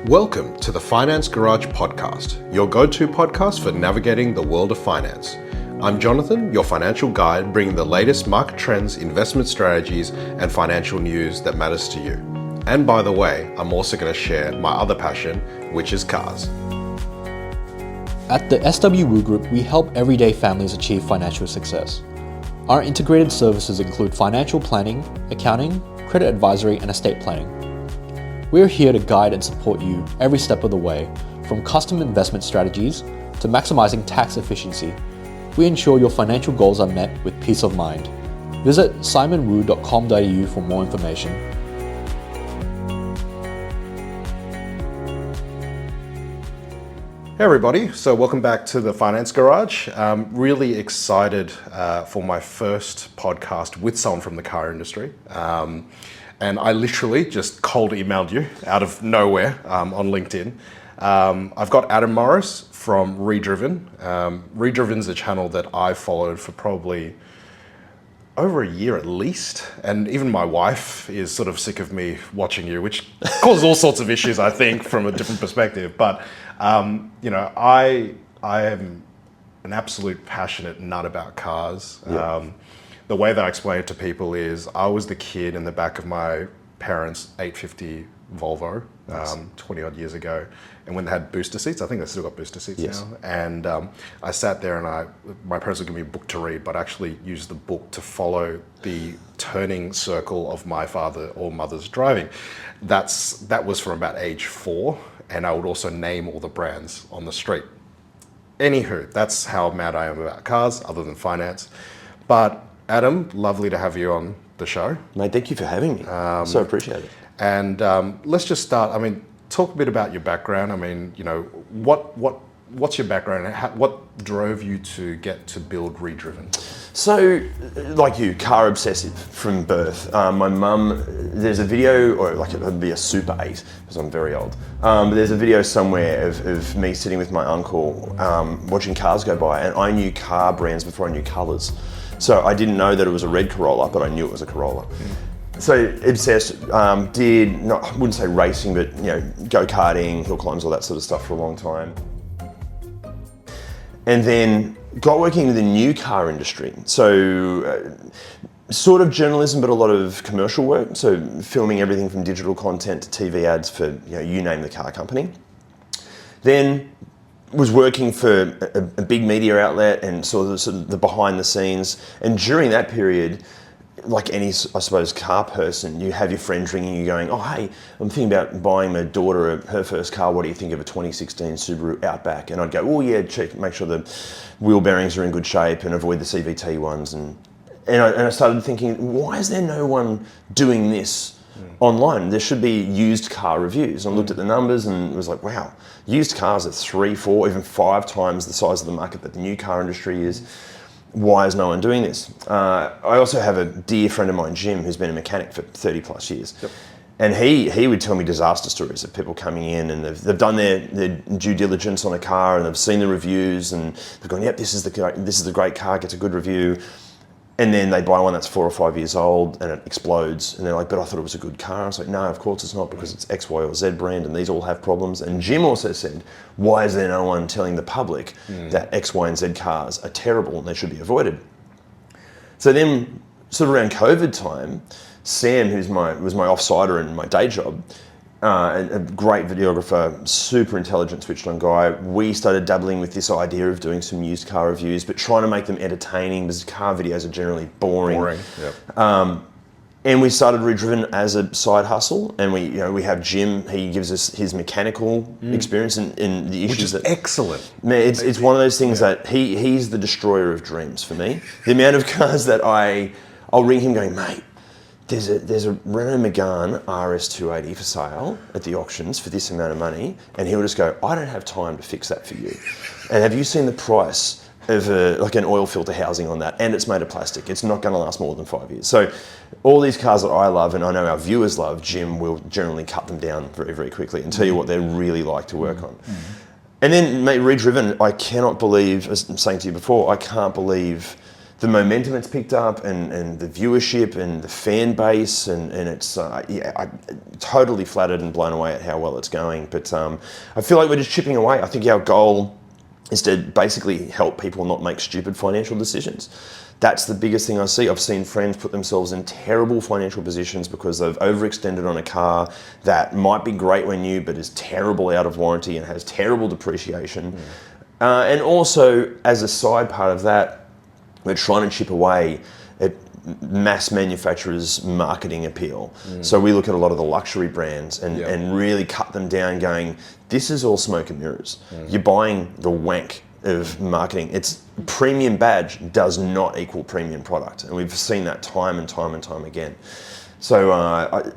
Welcome to the Finance Garage podcast, your go-to podcast for navigating the world of finance. I'm Jonathan, your financial guide, bringing the latest market trends, investment strategies, and financial news that matters to you. And by the way, I'm also going to share my other passion, which is cars. At the SWU Group, we help everyday families achieve financial success. Our integrated services include financial planning, accounting, credit advisory, and estate planning. We're here to guide and support you every step of the way, from custom investment strategies to maximizing tax efficiency. We ensure your financial goals are met with peace of mind. Visit simonwu.com.au for more information. Hey everybody, so welcome back to the Finance Garage. Really excited for my first podcast with someone from the car industry. And I literally just cold emailed you out of nowhere on LinkedIn. I've got Adam Morris from Redriven. Redriven's a channel that I followed for probably over a year at least. And even my wife is sort of sick of me watching you, which causes all sorts of issues, I think, from a different perspective. But, I am an absolute passionate nut about cars. Yeah. The way that I explain it to people is I was the kid in the back of my parents' 850 Volvo 20 odd years ago. And when they had booster seats, I think they still got booster seats now. And I sat there and my parents would give me a book to read, but I actually used the book to follow the turning circle of my father or mother's driving. That was from about age 4. And I would also name all the brands on the street. Anywho, that's how mad I am about cars, other than finance. But Adam, lovely to have you on the show. Mate, thank you for having me. So appreciate it. And let's just start. Talk a bit about your background. What's your background? What drove you to get to build Redriven? So, like you, car obsessive from birth. My mum, there's a video, or like it would be a Super 8, because I'm very old. But there's a video somewhere of me sitting with my uncle, watching cars go by, and I knew car brands before I knew colours. So I didn't know that it was a red Corolla, but I knew it was a Corolla. So obsessed, I wouldn't say racing, but go-karting, hill climbs, all that sort of stuff for a long time. And then got working in the new car industry. So sort of journalism, but a lot of commercial work. So filming everything from digital content to TV ads for, you name the car company. Then was working for a big media outlet and sort of the behind the scenes. And during that period, like any, I suppose, car person, you have your friends ringing you going, oh, hey, I'm thinking about buying my daughter her first car. What do you think of a 2016 Subaru Outback? And I'd go, oh yeah, check, make sure the wheel bearings are in good shape and avoid the CVT ones. And I started thinking, why is there no one doing this online? There should be used car reviews. And I looked at the numbers and was like, wow, used cars are 3, 4, even 5 times the size of the market that the new car industry is. Why is no one doing this? I also have a dear friend of mine, Jim, who's been a mechanic for 30 plus years. Yep. And he would tell me disaster stories of people coming in and they've done their due diligence on a car and they've seen the reviews and they've gone, yep, this is the great car, gets a good review. And then they buy one that's 4 or 5 years old and it explodes. And they're like, but I thought it was a good car. I was like, no, of course it's not, because it's X, Y, or Z brand and these all have problems. And Jim also said, why is there no one telling the public that X, Y, and Z cars are terrible and they should be avoided? So then, sort of around COVID time, Sam, was my offsider in my day job, a great videographer, super intelligent, switched on guy. We started dabbling with this idea of doing some used car reviews, but trying to make them entertaining because car videos are generally boring. Yep. And we started Redriven as a side hustle, and we have Jim. He gives us his mechanical experience and the issues. Which is excellent. Man, it's one of those things that he's the destroyer of dreams for me. The amount of cars that I'll ring him going, mate, there's a Renault Megane RS280 for sale at the auctions for this amount of money, and he'll just go, I don't have time to fix that for you. And have you seen the price of an oil filter housing on that? And it's made of plastic. It's not going to last more than 5 years. So all these cars that I love, and I know our viewers love, Jim will generally cut them down very, very quickly and tell you what they really like to work on. And then, mate, Redriven, I cannot believe, as I'm saying to you before, I can't believe the momentum it's picked up and the viewership and the fan base and it's I'm totally flattered and blown away at how well it's going. But I feel like we're just chipping away. I think our goal is to basically help people not make stupid financial decisions. That's the biggest thing I see. I've seen friends put themselves in terrible financial positions because they've overextended on a car that might be great when new, but is terrible out of warranty and has terrible depreciation. And also, as a side part of that, we're trying to chip away at mass manufacturers' marketing appeal. So we look at a lot of the luxury brands and really cut them down going, this is all smoke and mirrors. You're buying the wank of marketing. It's premium badge does not equal premium product. And we've seen that time and time and time again. So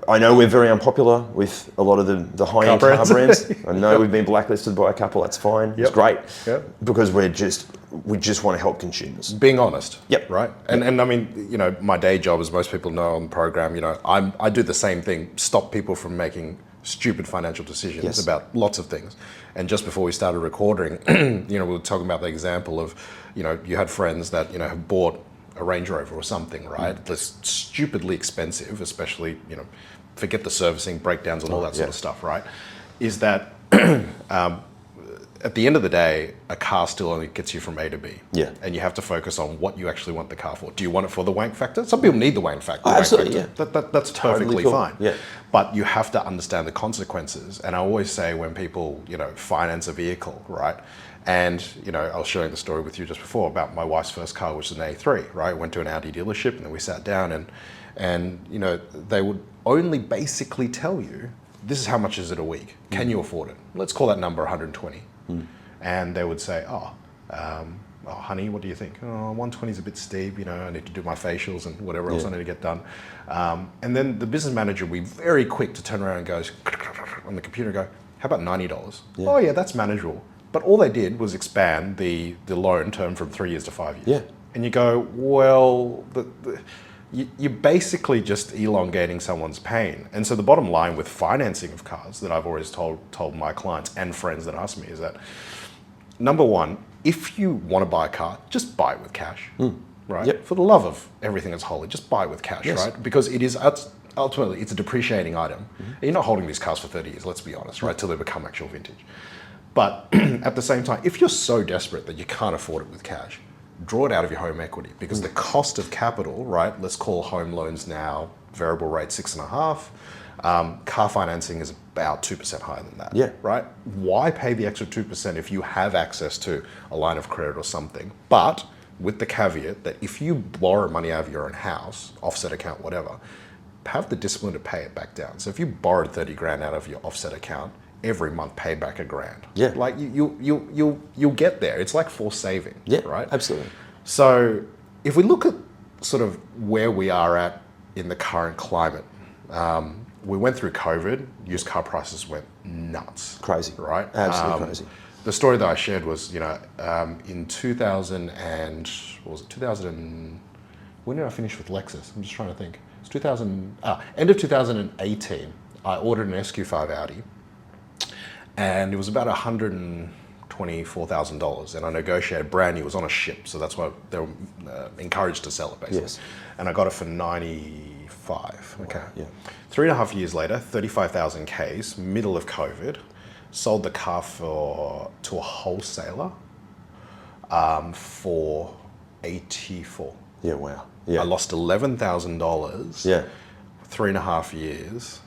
I know we're very unpopular with a lot of the high-end car brands. I know we've been blacklisted by a couple, that's fine. It's great. Because we just want to help consumers. Being honest. Yep. Right? And I mean, you know, my day job, as most people know on the program, you know, I do the same thing, stop people from making stupid financial decisions about lots of things. And just before we started recording, you know, we were talking about the example of, you know, you had friends that, you know, have bought a Range Rover or something, right? That's stupidly expensive, especially, you know, forget the servicing, breakdowns and all that sort of stuff, right? Is that at the end of the day, a car still only gets you from A to B. Yeah. And you have to focus on what you actually want the car for. Do you want it for the wank factor? Some people need the wank factor. Oh, absolutely, That's perfectly cool. fine. Yeah. But you have to understand the consequences. And I always say when people, you know, finance a vehicle, right? And, you know, I was sharing the story with you just before about my wife's first car, which is an A3, right? Went to an Audi dealership and then we sat down and you know, they would only basically tell you, this is how much is it a week? Can you afford it? Let's call that number 120. And they would say, oh, honey, what do you think? Oh, 120 is a bit steep, you know, I need to do my facials and whatever else I need to get done. And then the business manager would be very quick to turn around and goes on the computer and go, how about $90? Oh yeah, that's manageable. But all they did was expand the loan term from 3 years to 5 years. And you go, well, you're basically just elongating someone's pain. And so the bottom line with financing of cars that I've always told my clients and friends that ask me is that, number one, if you want to buy a car, just buy it with cash, right? For the love of everything that's holy, just buy it with cash, right? Because it is ultimately, it's a depreciating item. And you're not holding these cars for 30 years, let's be honest, right? Till they become actual vintage. But at the same time, if you're so desperate that you can't afford it with cash, draw it out of your home equity because the cost of capital, right? Let's call home loans now variable rate 6.5. Car financing is about 2% higher than that, right? Why pay the extra 2% if you have access to a line of credit or something? But with the caveat that if you borrow money out of your own house, offset account, whatever, have the discipline to pay it back down. So if you borrowed 30 grand out of your offset account, every month pay back $1,000. Like you'll get there. It's like forced saving, right? Absolutely. So if we look at sort of where we are at in the current climate, we went through COVID, used car prices went nuts. Crazy. Right? Absolutely crazy. The story that I shared was, you know, in 2000 and, what was it, 2000, when did I finish with Lexus? I'm just trying to think. It's end of 2018, I ordered an SQ5 Audi. And it was about $124,000, and I negotiated brand new. It was on a ship, so that's why they were encouraged to sell it, basically. And I got it for 95. Okay. 3.5 years later, 35,000 Ks, middle of COVID, sold the car to a wholesaler for 84. Wow. I lost $11,000. 3.5 years.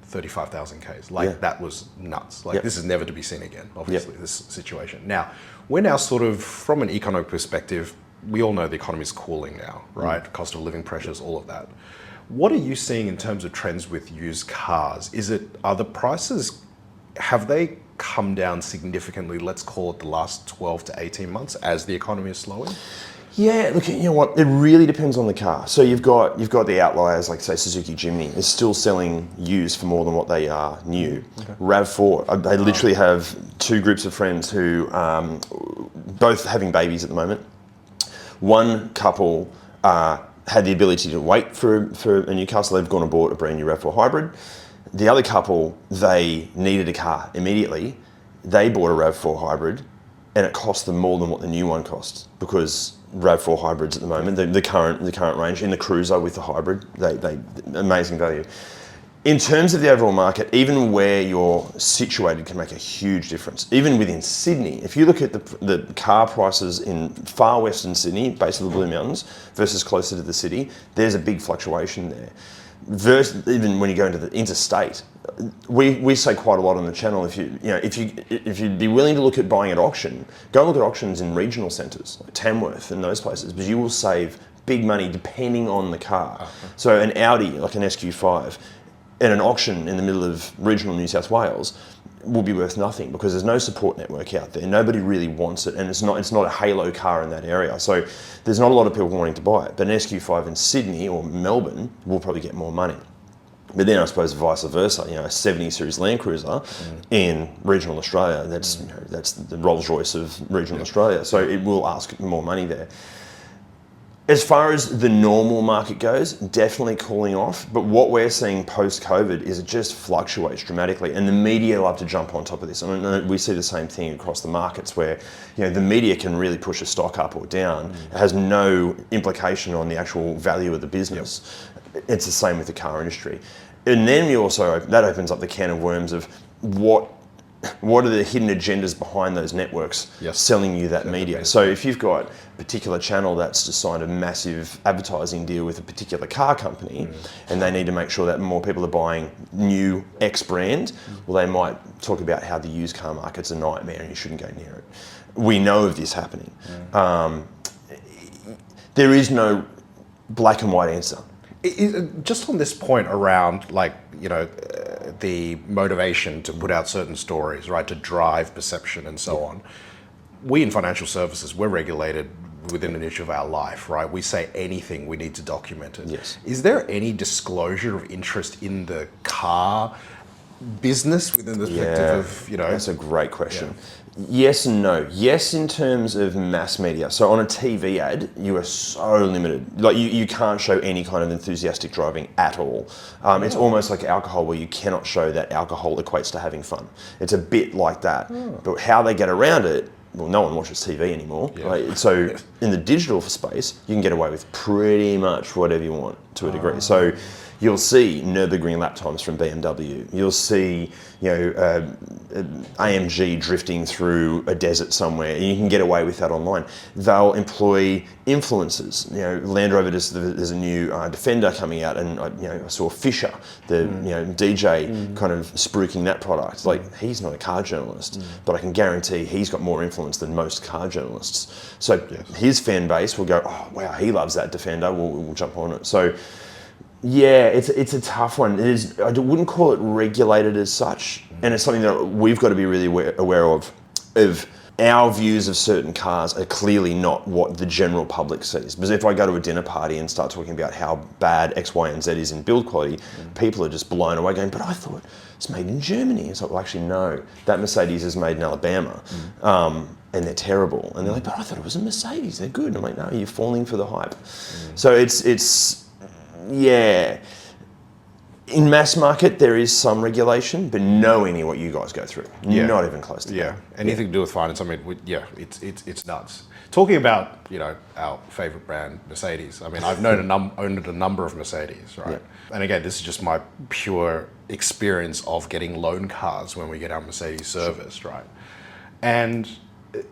35,000 Ks. That was nuts. This is never to be seen again, obviously, this situation. Now, we're now sort of, from an economic perspective, we all know the economy is cooling now, right? Cost of living pressures, all of that. What are you seeing in terms of trends with used cars? Are the prices, have they come down significantly, let's call it the last 12 to 18 months as the economy is slowing? Yeah, look, you know what? It really depends on the car. So you've got the outliers, like say Suzuki Jimny, is still selling used for more than what they are new. RAV4, they literally have two groups of friends who both having babies at the moment. One couple had the ability to wait for a new car, so they've gone and bought a brand new RAV4 hybrid. The other couple, they needed a car immediately. They bought a RAV4 hybrid. and it costs them more than what the new one costs, because RAV4 hybrids at the moment, the current range in the Cruiser with the hybrid, they amazing value. In terms of the overall market, even where you're situated can make a huge difference. Even within Sydney, if you look at the car prices in far western Sydney, base of the Blue Mountains, versus closer to the city, there's a big fluctuation there. Even when you go into the interstate, we say quite a lot on the channel. If you'd be willing to look at buying at auction, go and look at auctions in regional centres like Tamworth and those places, because you will save big money depending on the car. So an Audi, like an SQ5, at an auction in the middle of regional New South Wales will be worth nothing, because there's no support network out there. Nobody really wants it, and it's not a halo car in that area. So there's not a lot of people wanting to buy it. But an SQ5 in Sydney or Melbourne will probably get more money. But then I suppose vice versa, a 70 Series Land Cruiser in regional Australia, that's the Rolls Royce of regional Australia. So it will ask more money there. As far as the normal market goes, definitely cooling off. But what we're seeing post-COVID is it just fluctuates dramatically, and the media love to jump on top of this. I mean, we see the same thing across the markets where the media can really push a stock up or down. It has no implication on the actual value of the business. It's the same with the car industry. And then that opens up the can of worms of what are the hidden agendas behind those networks selling you that media. So if you've got a particular channel that's just signed a massive advertising deal with a particular car company, and they need to make sure that more people are buying new X brand, well, they might talk about how the used car market's a nightmare and you shouldn't go near it. We know of this happening. There is no black and white answer. Just on this point around, the motivation to put out certain stories, right, to drive perception and so on. We in financial services, we're regulated within an niche of our life, right? We say anything, we need to document it. Yes. Is there any disclosure of interest in the car business within the perspective of, That's a great question. Yes and no. Yes, in terms of mass media. So on a TV ad, you are so limited. Like you can't show any kind of enthusiastic driving at all. It's almost like alcohol, where you cannot show that alcohol equates to having fun. It's a bit like that. But how they get around it, well, no one watches TV anymore. Right? So in the digital space, you can get away with pretty much whatever you want to a degree. So you'll see Nürburgring lap times from BMW. You'll see, AMG drifting through a desert somewhere, and you can get away with that online. They'll employ influencers. Land Rover, there's a new Defender coming out, and I saw Fisher, the DJ, kind of spruiking that product. Like, he's not a car journalist, but I can guarantee he's got more influence than most car journalists. So his fan base will go, oh wow, he loves that Defender. We'll jump on it. So. Yeah, it's a tough one. I wouldn't call it regulated as such, and it's something that we've got to be really aware of. Our views of certain cars are clearly not what the general public sees. Because if I go to a dinner party and start talking about how bad X, Y, and Z is in build quality, people are just blown away, going, "But I thought it's made in Germany." It's like, well, actually, no, that Mercedes is made in Alabama. And they're terrible. And they're like, "But I thought it was a Mercedes. They're good." And I'm like, "No, you're falling for the hype." So it's. Yeah, in mass market there is some regulation, but nowhere near what you guys go through. Not even close to that. Anything to do with finance, I mean, it's nuts. Talking about our favorite brand, Mercedes. I mean, I've owned a number of Mercedes, right? And again, this is just my pure experience of getting loan cars when we get our Mercedes serviced, right? And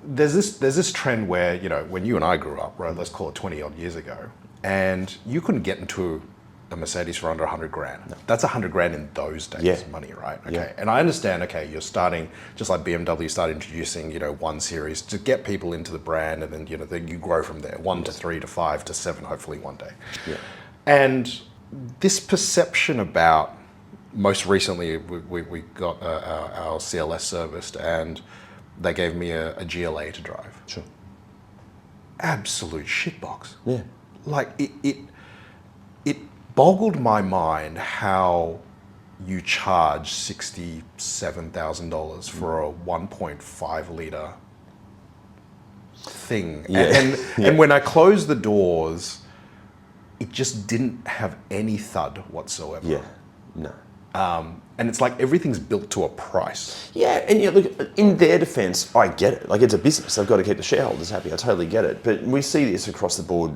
there's this trend where when you and I grew up, right? Let's call it 20 odd years ago. And you couldn't get into a Mercedes for under 100 grand. No. That's 100 grand in those days money, right? Okay. And I understand, you're starting, just like BMW, start introducing, 1 series to get people into the brand, and then, then you grow from there, 1 to 3 to 5 to 7, hopefully one day. Yeah. And this perception about, most recently, we got our CLS serviced, and they gave me a GLA to drive. Sure. Absolute shitbox. Yeah. Like it boggled my mind how you charge $67,000 for a 1.5 litre thing. And when I closed the doors, it just didn't have any thud whatsoever. Yeah, no. And it's like everything's built to a price. Yeah, and look, in their defence, I get it. Like, it's a business; they've got to keep the shareholders happy. I totally get it. But we see this across the board.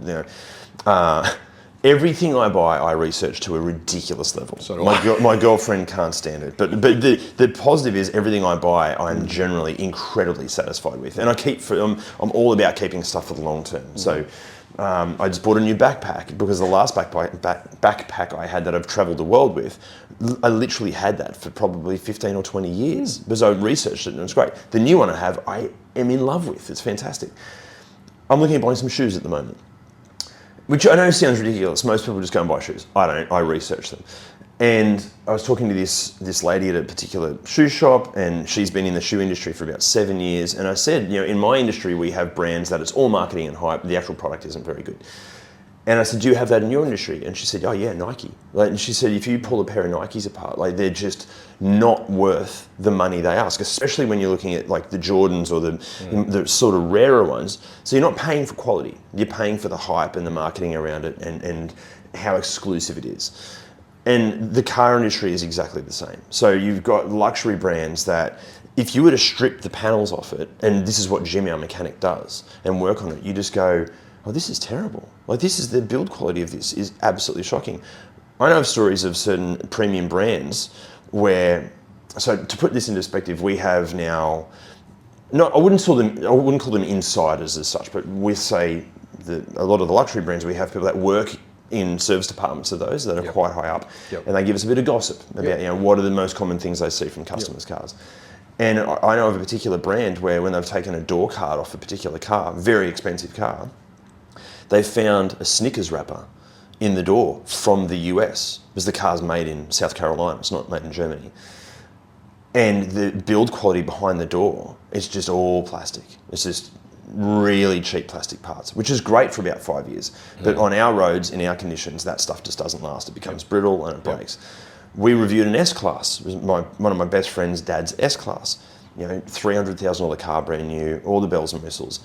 Everything I buy, I research to a ridiculous level. So my girlfriend can't stand it. But the positive is everything I buy, I'm generally incredibly satisfied with, and I'm all about keeping stuff for the long term. So. I just bought a new backpack because the last backpack I had that I've travelled the world with, I literally had that for probably 15 or 20 years because I researched it and it's great. The new one I have, I am in love with. It's fantastic. I'm looking at buying some shoes at the moment, which I know sounds ridiculous. Most people just go and buy shoes. I don't. I research them. And I was talking to this lady at a particular shoe shop, and she's been in the shoe industry for about 7 years. And I said, in my industry, we have brands that it's all marketing and hype. The actual product isn't very good. And I said, do you have that in your industry? And she said, oh yeah, Nike. And she said, if you pull a pair of Nikes apart, they're just not worth the money they ask, especially when you're looking at the Jordans or the sort of rarer ones. So you're not paying for quality. You're paying for the hype and the marketing around it and how exclusive it is. And the car industry is exactly the same. So you've got luxury brands that if you were to strip the panels off it, and this is what Jimmy, our mechanic, does, and work on it, you just go, oh, this is terrible. The build quality of this is absolutely shocking. I know of stories of certain premium brands where, so to put this into perspective, we have now, I wouldn't call them insiders as such, but with, say, a lot of the luxury brands, we have people that work in service departments of those that are quite high up, and they give us a bit of gossip about what are the most common things they see from customers' cars. And I know of a particular brand where when they've taken a door card off a particular car, very expensive car, they found a Snickers wrapper in the door from the US because the car's made in South Carolina, it's not made in Germany. And the build quality behind the door is just all plastic. It's just really cheap plastic parts, which is great for about 5 years. But on our roads, in our conditions, that stuff just doesn't last. It becomes brittle and it breaks. We reviewed an S-Class. It was one of my best friend's dad's S-Class. $300,000 car, brand new, all the bells and whistles.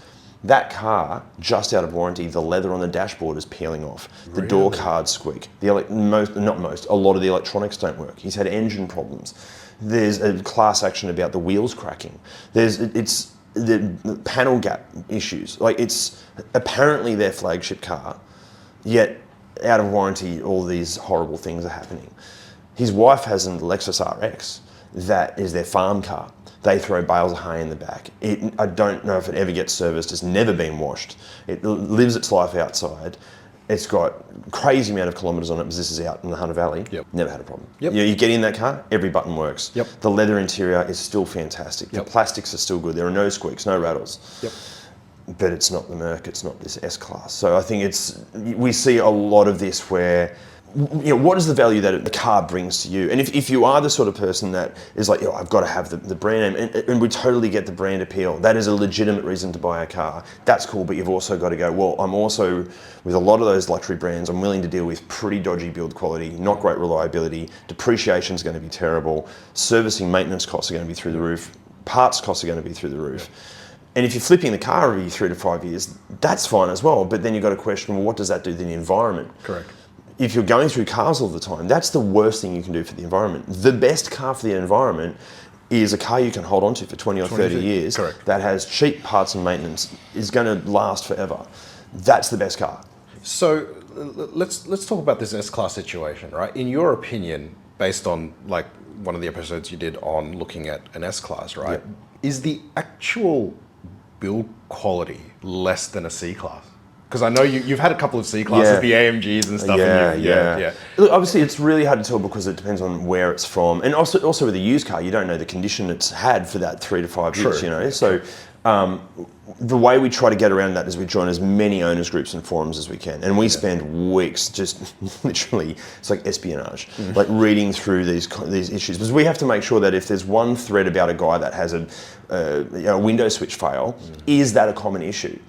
That car, just out of warranty, the leather on the dashboard is peeling off. The door cards squeak. A lot of the electronics don't work. He's had engine problems. There's a class action about the wheels cracking. It's the panel gap issues. It's apparently their flagship car, yet out of warranty, all these horrible things are happening. His wife has a Lexus RX that is their farm car. They throw bales of hay in the back. I don't know if it ever gets serviced. It's never been washed. It lives its life outside. It's got a crazy amount of kilometres on it because this is out in the Hunter Valley. Never had a problem. You get in that car, every button works. The leather interior is still fantastic. The plastics are still good. There are no squeaks, no rattles. But it's not the Merc, it's not this S-Class. So I think we see a lot of this where, what is the value that the car brings to you? And if you are the sort of person that is like, I've got to have the brand name, and we totally get the brand appeal, that is a legitimate reason to buy a car. That's cool, but you've also got to go, well, I'm also, with a lot of those luxury brands, I'm willing to deal with pretty dodgy build quality, not great reliability, depreciation is going to be terrible, servicing maintenance costs are going to be through the roof, parts costs are going to be through the roof. And if you're flipping the car every 3 to 5 years, that's fine as well, but then you've got to question, well, what does that do to the environment? Correct. If you're going through cars all the time, that's the worst thing you can do for the environment. The best car for the environment is a car you can hold onto for 20 or 30 years. Correct. That has cheap parts and maintenance, is going to last forever. That's the best car. So let's talk about this S-Class situation, right? In your opinion, based on one of the episodes you did on looking at an S-Class, right? Is the actual build quality less than a C-Class? Because I know you've had a couple of C-Classes, the AMGs and stuff. Look, obviously, it's really hard to tell because it depends on where it's from, and also with a used car, you don't know the condition it's had for that 3 to 5 years. So the way we try to get around that is we join as many owners groups and forums as we can, and we spend weeks just literally, it's like espionage, like reading through these issues, because we have to make sure that if there's one thread about a guy that has a window switch fail, is that a common issue?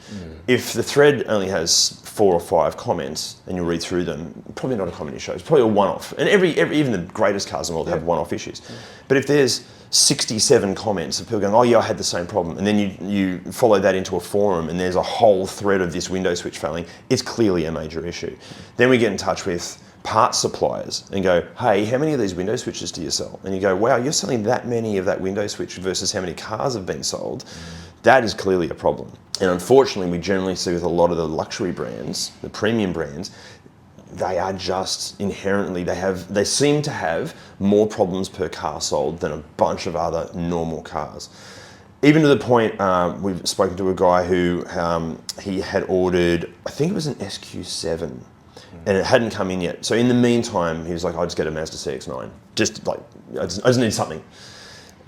If the thread only has 4 or 5 comments and you read through them, probably not a common issue. It's probably a one-off, and even the greatest cars in the world have one-off issues. But if there's 67 comments of people going, oh yeah, I had the same problem, and then you follow that into a forum and there's a whole thread of this window switch failing, it's clearly a major issue. Then we get in touch with parts suppliers and go, hey, how many of these window switches do you sell? And you go, wow, you're selling that many of that window switch versus how many cars have been sold. That is clearly a problem. And unfortunately, we generally see with a lot of the luxury brands, the premium brands, they are just inherently, they seem to have more problems per car sold than a bunch of other normal cars. Even to the point, we've spoken to a guy who he had ordered, I think it was an SQ7, and it hadn't come in yet. So in the meantime, he was like, I'll just get a Mazda CX-9. Just like, I just need something.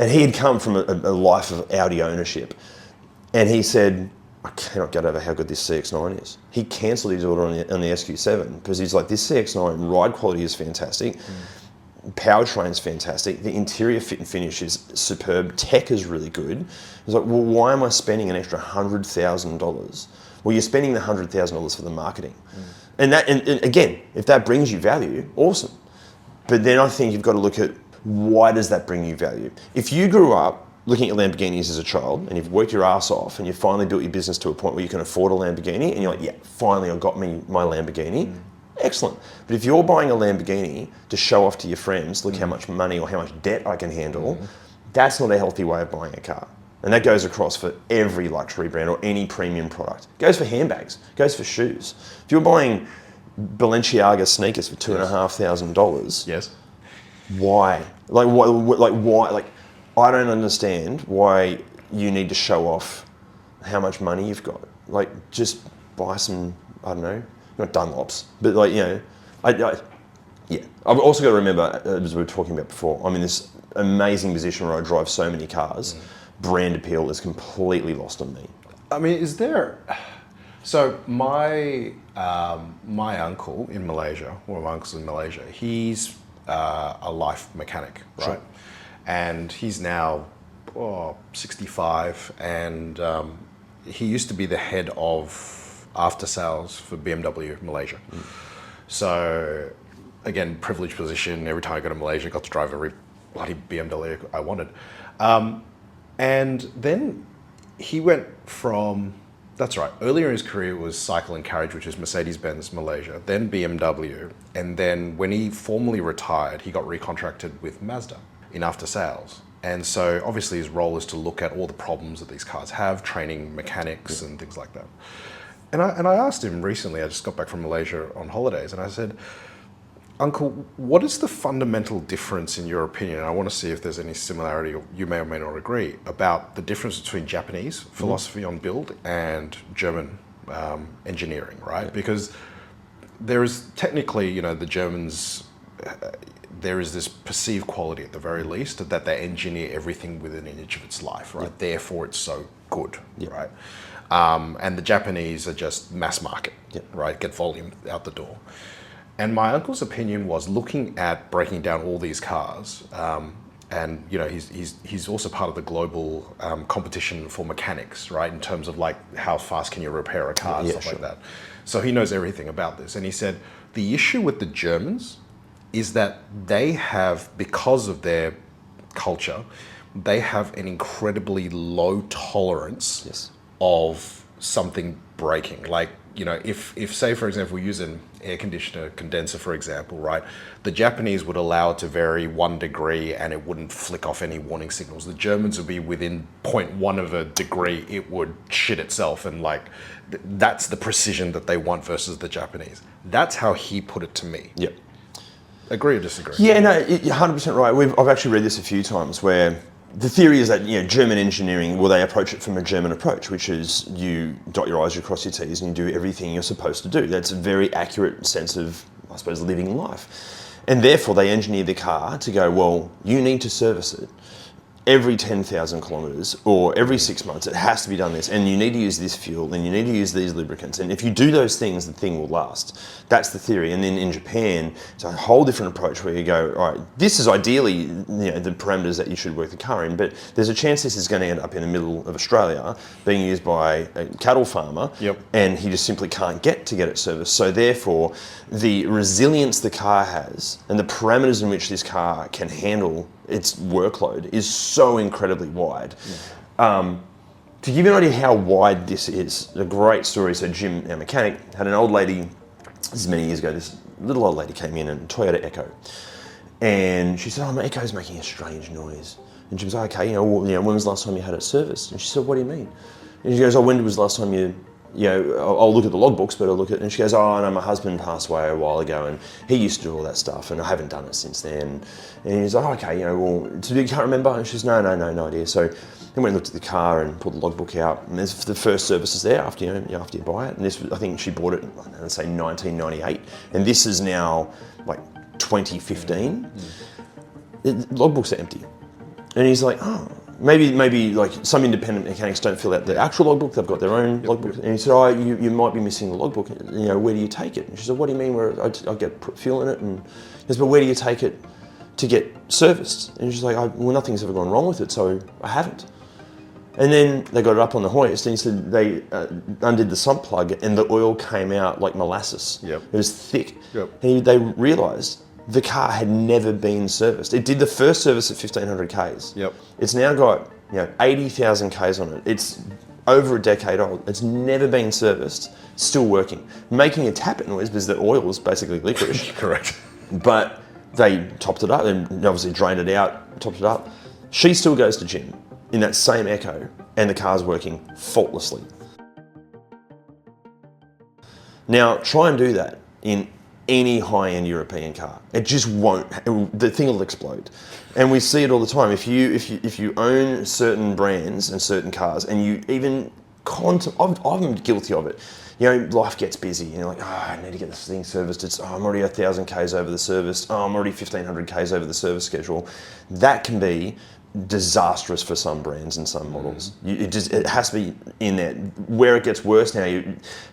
And he had come from a life of Audi ownership. And he said, I cannot get over how good this CX-9 is. He cancelled his order on the SQ7 because he's like, this CX-9 ride quality is fantastic. Powertrain's fantastic. The interior fit and finish is superb. Tech is really good. He's like, well, why am I spending an extra $100,000? Well, you're spending the $100,000 for the marketing. And again, if that brings you value, awesome. But then I think you've got to look at, why does that bring you value? If you grew up looking at Lamborghinis as a child and you've worked your ass off and you finally built your business to a point where you can afford a Lamborghini and you're like, yeah, finally I got me my Lamborghini, excellent. But if you're buying a Lamborghini to show off to your friends, look how much money or how much debt I can handle, that's not a healthy way of buying a car. And that goes across for every luxury brand or any premium product. It goes for handbags, it goes for shoes. If you're buying Balenciaga sneakers for $2,500, Yes. why? Why? I don't understand why you need to show off how much money you've got. Like, just buy some, I don't know, not Dunlops, but like, you know, yeah. I've also got to remember, as we were talking about before, I'm in this amazing position where I drive so many cars. Brand appeal is completely lost on me. I mean, is there... So my uncle in Malaysia, one of my uncles in Malaysia, he's a life mechanic, right? Sure. And he's now 65, and he used to be the head of after sales for BMW Malaysia. So again, privileged position. Every time I go to Malaysia, I got to drive every bloody BMW I wanted. And then he went from, that's right, earlier in his career it was Cycle and Carriage, which is Mercedes-Benz Malaysia, then BMW, and then when he formally retired, he got recontracted with Mazda in after sales. And so obviously his role is to look at all the problems that these cars have, training mechanics and things like that. And I asked him recently, I just got back from Malaysia on holidays, and I said, Uncle, what is the fundamental difference in your opinion? And I want to see if there's any similarity, or you may or may not agree, about the difference between Japanese philosophy on build and German engineering, right? Yeah. Because there is technically, you know, the Germans, there is this perceived quality at the very least that they engineer everything within an inch of its life, right? Yep. Therefore, it's so good, yep. Right? And the Japanese are just mass market, yep. Right? Get volume out the door. And my uncle's opinion was, looking at breaking down all these cars, and you know, he's also part of the global competition for mechanics, right? In terms of like how fast can you repair a car, and stuff like that. So he knows everything about this. And he said the issue with the Germans is that they have, because of their culture, they have an incredibly low tolerance of something breaking. Like, you know, if say, for example, we use an air conditioner condenser, for example, right? The Japanese would allow it to vary 1 degree and it wouldn't flick off any warning signals. The Germans would be within 0.1 of a degree, it would shit itself. And like, that's the precision that they want versus the Japanese. That's how he put it to me. Yep. Agree or disagree? Yeah, no, you're 100% right. I've actually read this a few times where the theory is that, you know, German engineering, well, they approach it from a German approach, which is you dot your I's, you cross your T's, and you do everything you're supposed to do. That's a very accurate sense of, I suppose, living life. And therefore, they engineer the car to go, well, you need to service it every 10,000 kilometres or every 6 months. It has to be done this, and you need to use this fuel, and you need to use these lubricants. And if you do those things, the thing will last. That's the theory. And then in Japan, it's a whole different approach where you go, all right, this is ideally, you know, the parameters that you should work the car in, but there's a chance this is going to end up in the middle of Australia being used by a cattle farmer, and he just simply can't get it serviced. So therefore, the resilience the car has and the parameters in which this car can handle its workload is so incredibly wide. To give you an idea how wide this is, a great story. So Jim, our mechanic, had an old lady, this is many years ago, this little old lady came in, and Toyota Echo, and she said, "Oh, my Echo's making a strange noise." And she was like, "Okay, when was the last time you had it serviced?" And she said, "What do you mean?" And she goes, "Oh, when was the last time I'll look at the logbooks, but I'll look at," and she goes, "Oh, no, my husband passed away a while ago, and he used to do all that stuff, and I haven't done it since then." And he's like, "Oh, okay, so you can't remember?" And she says, no idea. So then we looked at the car and pulled the logbook out, and there's the first services there after you buy it. And this, I think she bought it, I'd say 1998, and this is now like 2015. The logbooks are empty. And he's like, "Oh, maybe like some independent mechanics don't fill out the actual logbook, they've got their own logbook." And he said, "Oh, you might be missing the logbook. Where do you take it?" And she said, "What do you mean where I get fuel in it?" And he said, "But where do you take it to get serviced?" And she's like, "Well, nothing's ever gone wrong with it, so I haven't." And then they got it up on the hoist, and he said they undid the sump plug, and the oil came out like molasses. Yep. It was thick. Yep. And they realised the car had never been serviced. It did the first service at 1,500 Ks. Yep. It's now got 80,000 Ks on it. It's over a decade old. It's never been serviced. Still working, making a tappet noise because the oil is basically licorice. Correct. But they topped it up and obviously drained it out, topped it up. She still goes to gym in that same Echo, and the car's working faultlessly. Now try and do that in any high-end European car. It just won't. The thing will explode, and we see it all the time. If you own certain brands and certain cars, and you even I'm guilty of it. Life gets busy, and you're like, "Oh, I need to get this thing serviced. I'm already 1,000 Ks over the service. Oh, I'm already 1,500 Ks over the service schedule." That can be disastrous for some brands and some models. It has to be in there. Where it gets worse now,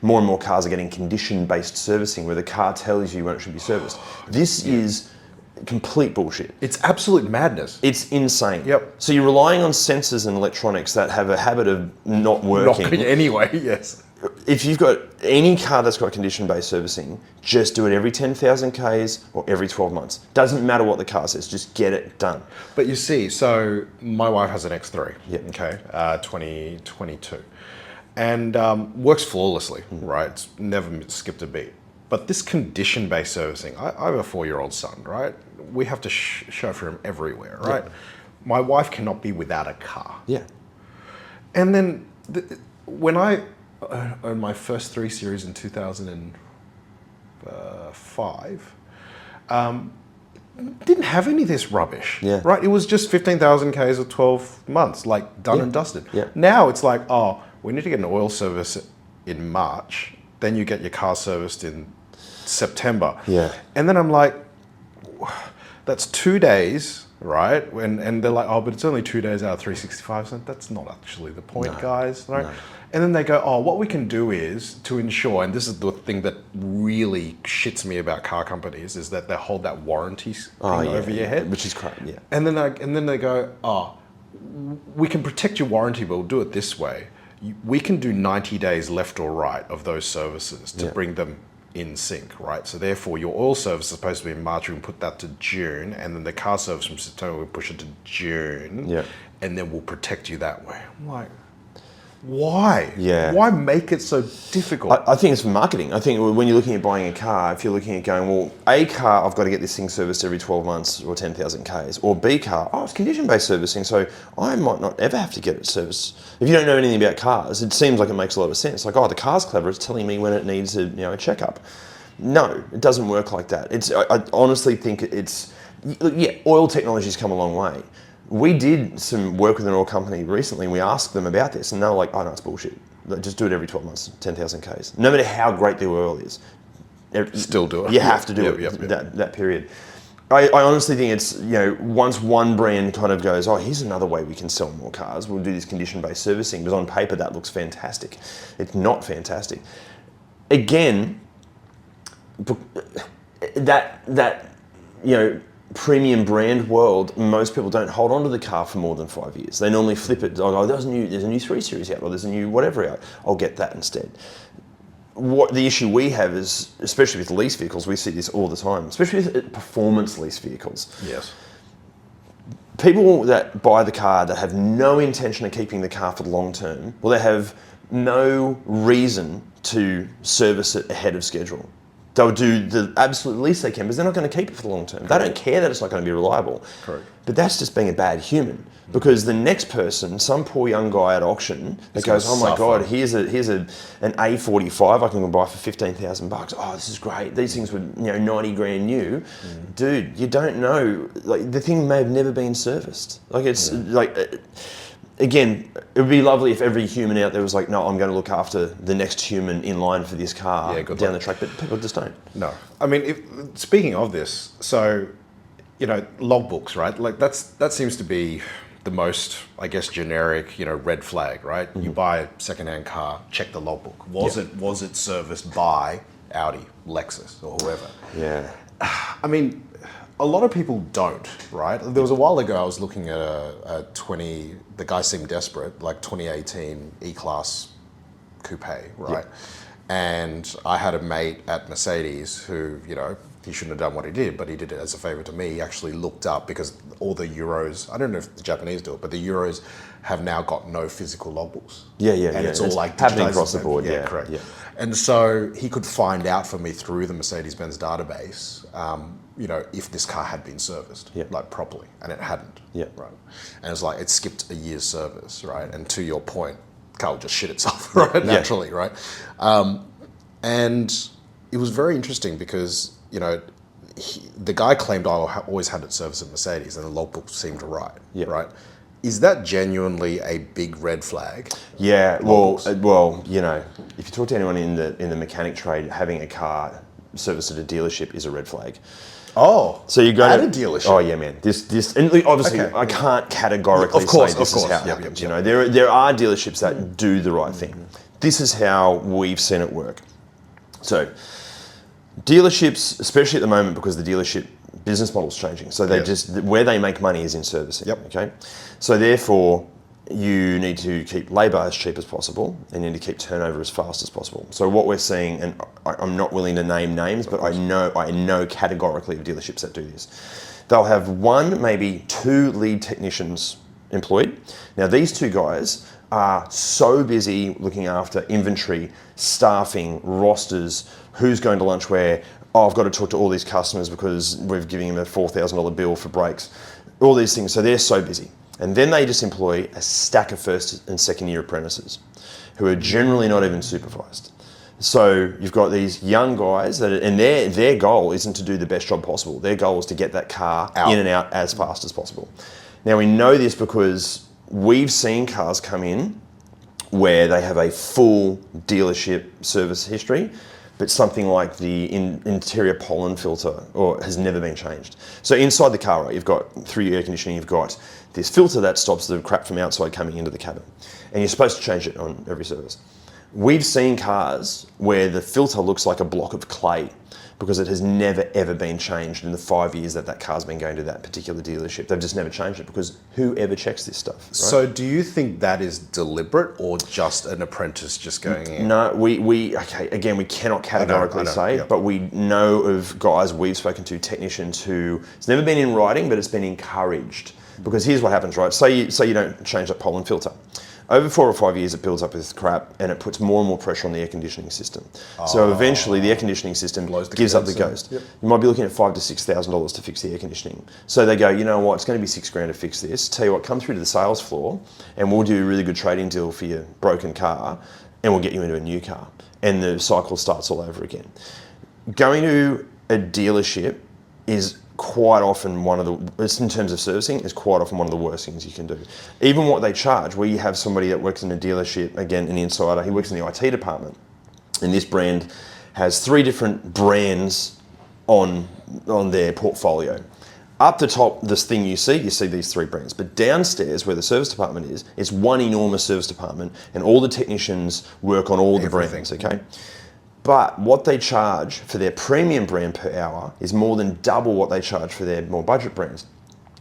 more and more cars are getting condition-based servicing, where the car tells you when it should be serviced. This is complete bullshit. It's absolute madness. It's insane. Yep. So you're relying on sensors and electronics that have a habit of not working. Anyway, yes. If you've got any car that's got condition-based servicing, just do it every 10,000 Ks or every 12 months. Doesn't matter what the car says, just get it done. But you see, so my wife has an X3, Yep. okay, 2022, and works flawlessly, right? It's never skipped a beat. But this condition-based servicing, I have a 4-year-old son, right? We have to chauffeur him everywhere, right? Yep. My wife cannot be without a car. Yeah. And then when I owned my first 3 Series in 2005, didn't have any of this rubbish, Yeah. right? It was just 15,000 Ks or 12 months, like done and dusted. Yeah. Now it's like, oh, we need to get an oil service in March, then you get your car serviced in September. Yeah. And then I'm like, that's 2 days, right? And they're like, oh, but it's only 2 days out of 365. So that's not actually the point, guys, right? No. And then they go, oh, what we can do is to ensure, and this is the thing that really shits me about car companies, is that they hold that warranty thing over your head. Which is crap, yeah. And then they go, oh, we can protect your warranty, but we'll do it this way. We can do 90 days left or right of those services to bring them in sync, right? So therefore your oil service is supposed to be in March, we can put that to June, and then the car service from September, we push it to June, and then we'll protect you that way. I'm like, why? Yeah. Why make it so difficult? I think it's for marketing. I think when you're looking at buying a car, if you're looking at going, well, A car, I've got to get this thing serviced every 12 months or 10,000 Ks. Or B car, it's condition-based servicing, so I might not ever have to get it serviced. If you don't know anything about cars, it seems like it makes a lot of sense. Like, the car's clever, it's telling me when it needs a checkup. No, it doesn't work like that. I honestly think oil technology's come a long way. We did some work with an oil company recently, and we asked them about this, and they were like, oh no, it's bullshit. Just do it every 12 months, 10,000 Ks. No matter how great the oil is. Still do it. You have to do it that period. I honestly think it's, once one brand kind of goes, oh, here's another way we can sell more cars, we'll do this condition-based servicing, because on paper that looks fantastic. It's not fantastic. Again, that premium brand world, most people don't hold on to the car for more than 5 years. They normally flip it. Oh, there's a new 3 Series out, or there's a new whatever out. I'll get that instead. What the issue we have is, especially with lease vehicles, we see this all the time, especially with performance lease vehicles. Yes. People that buy the car that have no intention of keeping the car for the long term, well, they have no reason to service it ahead of schedule. They'll do the absolute least they can, but they're not going to keep it for the long term. They don't care that it's not going to be reliable. Correct. But that's just being a bad human. Because the next person, some poor young guy at auction that goes, oh my God, here's an A45 I can go buy for $15,000. Oh, this is great. These things were 90 grand new. Dude, you don't know. Like, the thing may have never been serviced. Like, it's again, it would be lovely if every human out there was like, no, I'm going to look after the next human in line for this car down the track, but people just don't. No. I mean, speaking of this, so, logbooks, right? Like, that seems to be the most, I guess, generic, red flag, right? You buy a secondhand car, check the logbook. Was it serviced by Audi, Lexus, or whoever? Yeah. I mean, a lot of people don't, right? There was a while ago I was looking at the guy seemed desperate, like 2018 E-Class coupe, right? And I had a mate at Mercedes who, he shouldn't have done what he did, but he did it as a favor to me. He actually looked up, because all the Euros, I don't know if the Japanese do it, but the Euros have now got no physical logbooks. And it's all like happening across the board. Yeah, correct. Yeah. And so he could find out for me through the Mercedes-Benz database, if this car had been serviced, like properly, and it hadn't. Right. And it's like, it skipped a year's service, right? And to your point, the car would just shit itself, right? Naturally, right? And it was very interesting because, the guy claimed, I always had it serviced at Mercedes, and the logbook seemed right, right? Is that genuinely a big red flag? Yeah, well, if you talk to anyone in the mechanic trade, having a car serviced at a dealership is a red flag. Oh, so you go at to a dealership. Oh yeah, man. This, and obviously I can't categorically say this is how it happens. There are dealerships that do the right thing. This is how we've seen it work. So, dealerships, especially at the moment, because the dealership business model's changing. So they where they make money is in servicing. Okay. So therefore, you need to keep labour as cheap as possible, and you need to keep turnover as fast as possible. So what we're seeing, and I'm not willing to name names, but I know categorically of dealerships that do this. They'll have one, maybe two lead technicians employed. Now these two guys are so busy looking after inventory, staffing, rosters, who's going to lunch where, I've got to talk to all these customers because we're giving them a $4,000 bill for brakes, all these things. So they're so busy. And then they just employ a stack of first and second year apprentices who are generally not even supervised. So you've got these young guys and their goal isn't to do the best job possible. Their goal is to get that car in and out as fast as possible. Now we know this because we've seen cars come in where they have a full dealership service history, but something like the interior pollen filter has never been changed. So inside the car, right, you've got, through your air conditioning, you've got this filter that stops the crap from outside coming into the cabin. And you're supposed to change it on every service. We've seen cars where the filter looks like a block of clay because it has never ever been changed in the 5 years that car's been going to that particular dealership. They've just never changed it because who ever checks this stuff? Right? So do you think that is deliberate or just an apprentice just going in? No, we cannot categorically say, but we know of guys we've spoken to, technicians who, it's never been in writing, but it's been encouraged. Because here's what happens, right? Say you don't change that pollen filter. Over 4 or 5 years, it builds up with crap and it puts more and more pressure on the air conditioning system. So eventually the air conditioning system gives up the ghost. Yep. You might be looking at $5,000 to $6,000 to fix the air conditioning. So they go, you know what, it's going to be $6,000 to fix this. Tell you what, come through to the sales floor and we'll do a really good trading deal for your broken car and we'll get you into a new car. And the cycle starts all over again. Going to a dealership is quite often in terms of servicing, is quite often one of the worst things you can do. Even what they charge, we have somebody that works in a dealership, again, an insider, he works in the IT department, and this brand has 3 different brands on their portfolio. Up the top, this thing you see these 3 brands, but downstairs where the service department is, it's one enormous service department, and all the technicians work on all the brands, okay? But what they charge for their premium brand per hour is more than double what they charge for their more budget brands.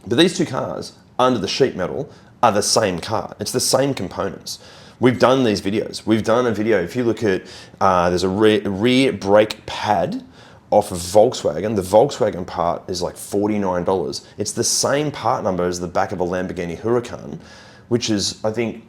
But these 2 cars, under the sheet metal, are the same car. It's the same components. We've done these videos. We've done a video, if you look at, there's a rear brake pad off of Volkswagen. The Volkswagen part is like $49. It's the same part number as the back of a Lamborghini Huracan, which is, I think,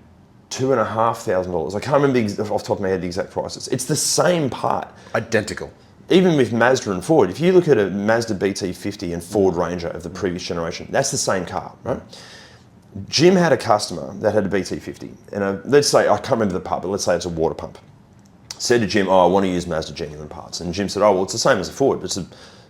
$2,500. I can't remember off the top of my head the exact prices. It's the same part. Identical. even with Mazda and Ford, if you look at a Mazda BT50 and Ford Ranger of the previous generation, that's the same car, right? Jim had a customer that had a BT50, and let's say, I can't remember the part, but let's say it's a water pump. Said to Jim, I want to use Mazda genuine parts. And Jim said, well, it's the same as a Ford, but it's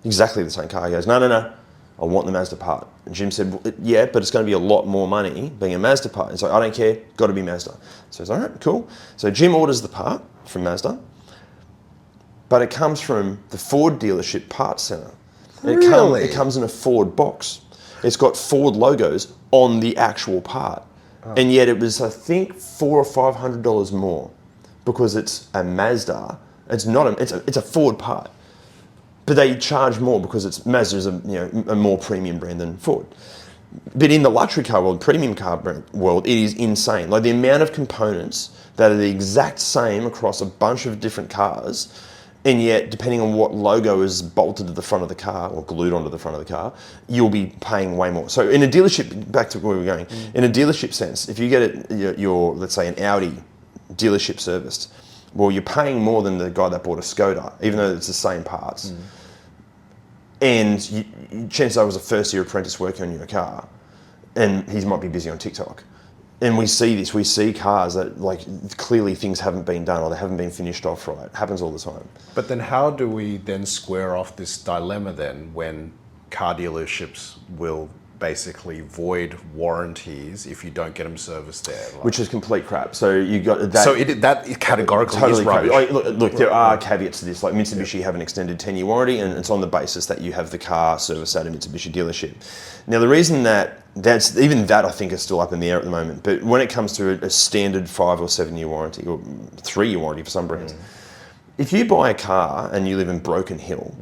exactly the same car. He goes, no, I want the Mazda part. And Jim said, well, yeah, but it's going to be a lot more money being a Mazda part. He's like, I don't care, got to be Mazda. So he's like, all right, cool. So Jim orders the part from Mazda, but it comes from the Ford dealership parts center. Really? It comes in a Ford box. It's got Ford logos on the actual part. And yet it was, I think, $400 or $500 more because it's a Mazda. It's a Ford part. But they charge more because Mazda's a more premium brand than Ford. But in the luxury car world, premium car world, it is insane. Like the amount of components that are the exact same across a bunch of different cars, and yet depending on what logo is bolted to the front of the car or glued onto the front of the car, you'll be paying way more. So in a dealership, back to where we're going, in a dealership sense, if you get your let's say an Audi dealership serviced, well, you're paying more than the guy that bought a Skoda, even though it's the same parts. And chances are it was a first-year apprentice working on your car, and he might be busy on TikTok. And we see this. We see cars that, like, clearly things haven't been done or they haven't been finished off right. It happens all the time. But then how do we then square off this dilemma then when car dealerships will basically void warranties if you don't get them serviced there? Like, Which is complete crap. So you got that. so that categorically Totally is rubbish. crap. Look, there are caveats to this. Like Mitsubishi have an extended 10-year warranty, and it's on the basis that you have the car serviced at a Mitsubishi dealership. Now, the reason that's even that I think is still up in the air at the moment. But when it comes to a standard 5 or 7 year warranty or 3-year warranty for some brands, if you buy a car and you live in Broken Hill,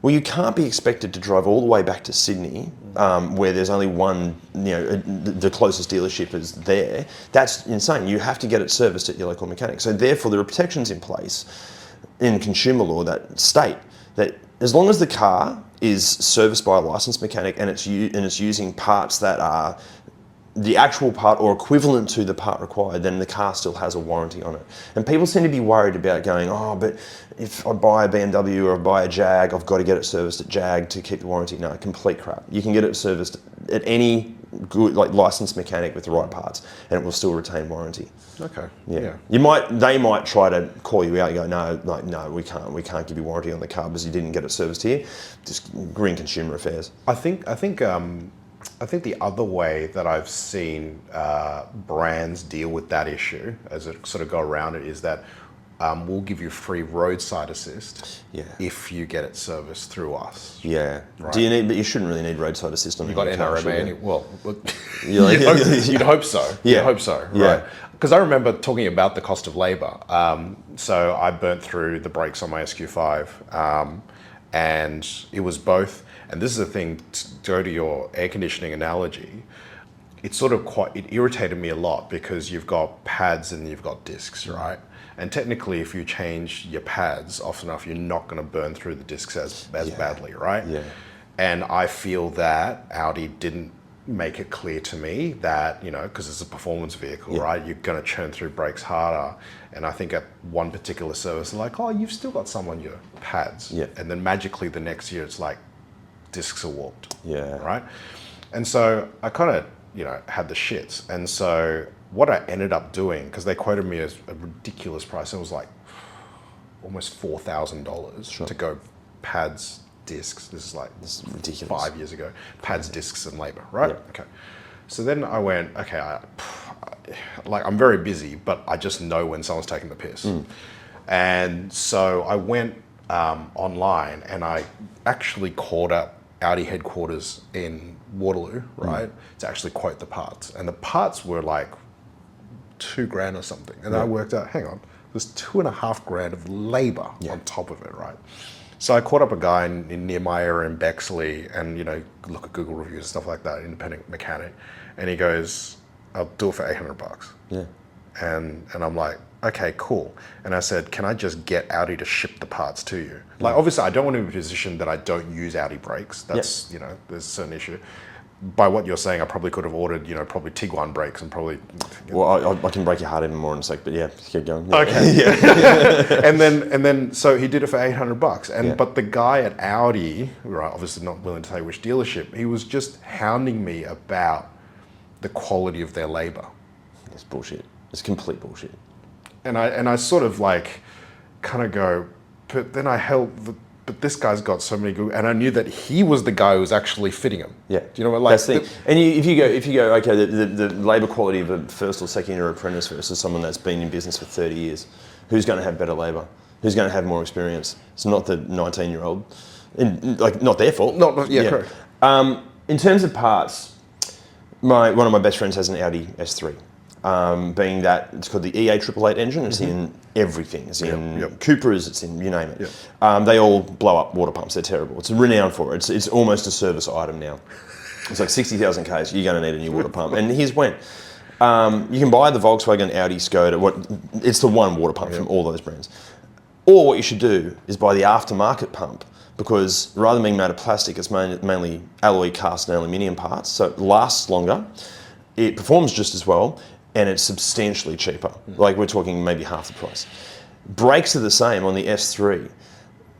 well, you can't be expected to drive all the way back to Sydney, where there's only one, the closest dealership is there. That's insane. You have to get it serviced at your local mechanic. So therefore, there are protections in place in consumer law that state that as long as the car is serviced by a licensed mechanic and it's using parts that are the actual part or equivalent to the part required, then the car still has a warranty on it. And people seem to be worried about going, but if I buy a BMW or I buy a Jag, I've got to get it serviced at Jag to keep the warranty. No, complete crap. You can get it serviced at any good, like, licensed mechanic with the right parts, and it will still retain warranty. Okay. Yeah. They might try to call you out and go, no, we can't give you warranty on the car because you didn't get it serviced here. Just green consumer affairs. I think the other way that I've seen brands deal with that issue, as it sort of go around it, is that we'll give you free roadside assist if you get it serviced through us. Yeah. Right. But you shouldn't really need roadside assist on You got NRMA, well, you'd hope so. Yeah. You'd hope so, Yeah. right? Because I remember talking about the cost of labour. So I burnt through the brakes on my SQ5, and it was both. And this is the thing, to go to your air conditioning analogy, it irritated me a lot because you've got pads and you've got discs, right? And technically, if you change your pads often enough, you're not going to burn through the discs as badly, right? Yeah. And I feel that Audi didn't make it clear to me that, because it's a performance vehicle, right? You're going to churn through brakes harder. And I think at one particular service, they're like, you've still got some on your pads. Yeah. And then magically the next year, it's like, discs are warped. Yeah. Right? And so I kind of, had the shits. And so what I ended up doing, because they quoted me as a ridiculous price, it was like almost $4,000 to go pads, discs. This is ridiculous. 5 years ago. Pads, discs, and labor, right? Yeah. Okay. So then I went, okay, I'm very busy, but I just know when someone's taking the piss. And so I went online and I actually called up Audi headquarters in Waterloo, right, to actually quote the parts. And the parts were like $2,000 or something. And I worked out, hang on, there's $2,500 of labor on top of it, right? So I caught up a guy near my area in Bexley and, look at Google reviews and stuff like that, independent mechanic. And he goes, I'll do it for $800. Yeah. And I'm like, okay, cool. And I said, can I just get Audi to ship the parts to you? Like, obviously, I don't want to be in a position that I don't use Audi brakes. That's, there's a certain issue. by what you're saying, I probably could have ordered, probably Tiguan brakes and probably. Well, I can break your heart even more in a sec, but yeah, keep going. Yeah. Okay. Yeah. and then so he did it for $800, but the guy at Audi, right, obviously not willing to say which dealership, he was just hounding me about the quality of their labor. It's bullshit. It's complete bullshit. And I sort of like kind of go, but then but this guy's got so many good, and I knew that he was the guy who was actually fitting them. Yeah. Do you know what, like? That's the thing. And if you go, okay, the labour quality of a first or second year apprentice versus someone that's been in business for 30 years, who's going to have better labour? Who's going to have more experience? It's not the 19-year-old. Like, not their fault. Yeah, correct. In terms of parts, one of my best friends has an Audi S3. Being that it's called the EA888 engine, it's in everything. It's in Cupras, it's in you name it. They all blow up water pumps. They're terrible. It's renowned for it. It's almost a service item now. It's like 60,000 Ks. You're going to need a new water pump. And here's when. You can buy the Volkswagen, Audi, Skoda. It's the one water pump from all those brands. Or what you should do is buy the aftermarket pump, because rather than being made of plastic, it's mainly alloy, cast and aluminium parts. So it lasts longer. It performs just as well. And it's substantially cheaper. Like, we're talking maybe half the price. Brakes are the same on the S3.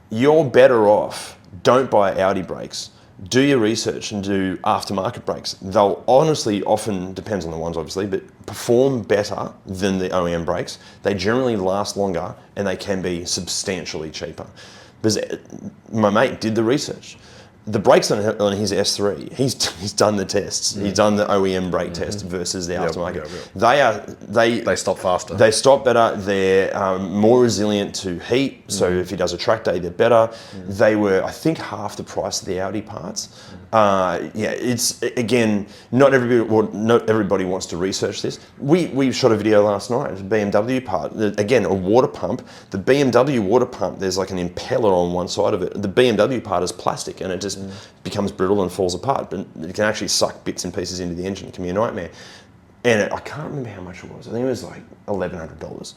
You're better off, don't buy Audi brakes. Do your research and do aftermarket brakes. They'll honestly, often, depends on the ones obviously, but perform better than the OEM brakes. They generally last longer and they can be substantially cheaper. Because my mate did the research. The brakes on his S3, he's done the tests. He's done the OEM brake test versus the aftermarket. They stop faster. They stop better. They're more resilient to heat. So if he does a track day, they're better. They were, I think, half the price of the Audi parts. It's again, not everybody wants to research this. We shot a video last night. It's a BMW part. Again, a water pump. The BMW water pump, there's like an impeller on one side of it. The BMW part is plastic, and it just becomes brittle and falls apart. But it can actually suck bits and pieces into the engine. It can be a nightmare. And I can't remember how much it was. I think it was like $1,100.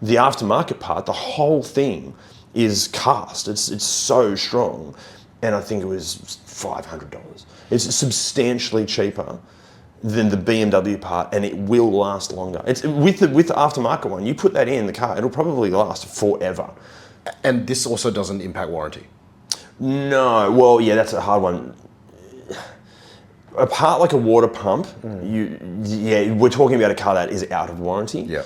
The aftermarket part, the whole thing is cast. It's so strong. And I think it was $500. It's substantially cheaper than the BMW part, and it will last longer. It's with the aftermarket one. You put that in the car, it'll probably last forever. And this also doesn't impact warranty. No, well, yeah, that's a hard one. A part like a water pump, we're talking about a car that is out of warranty. Yeah,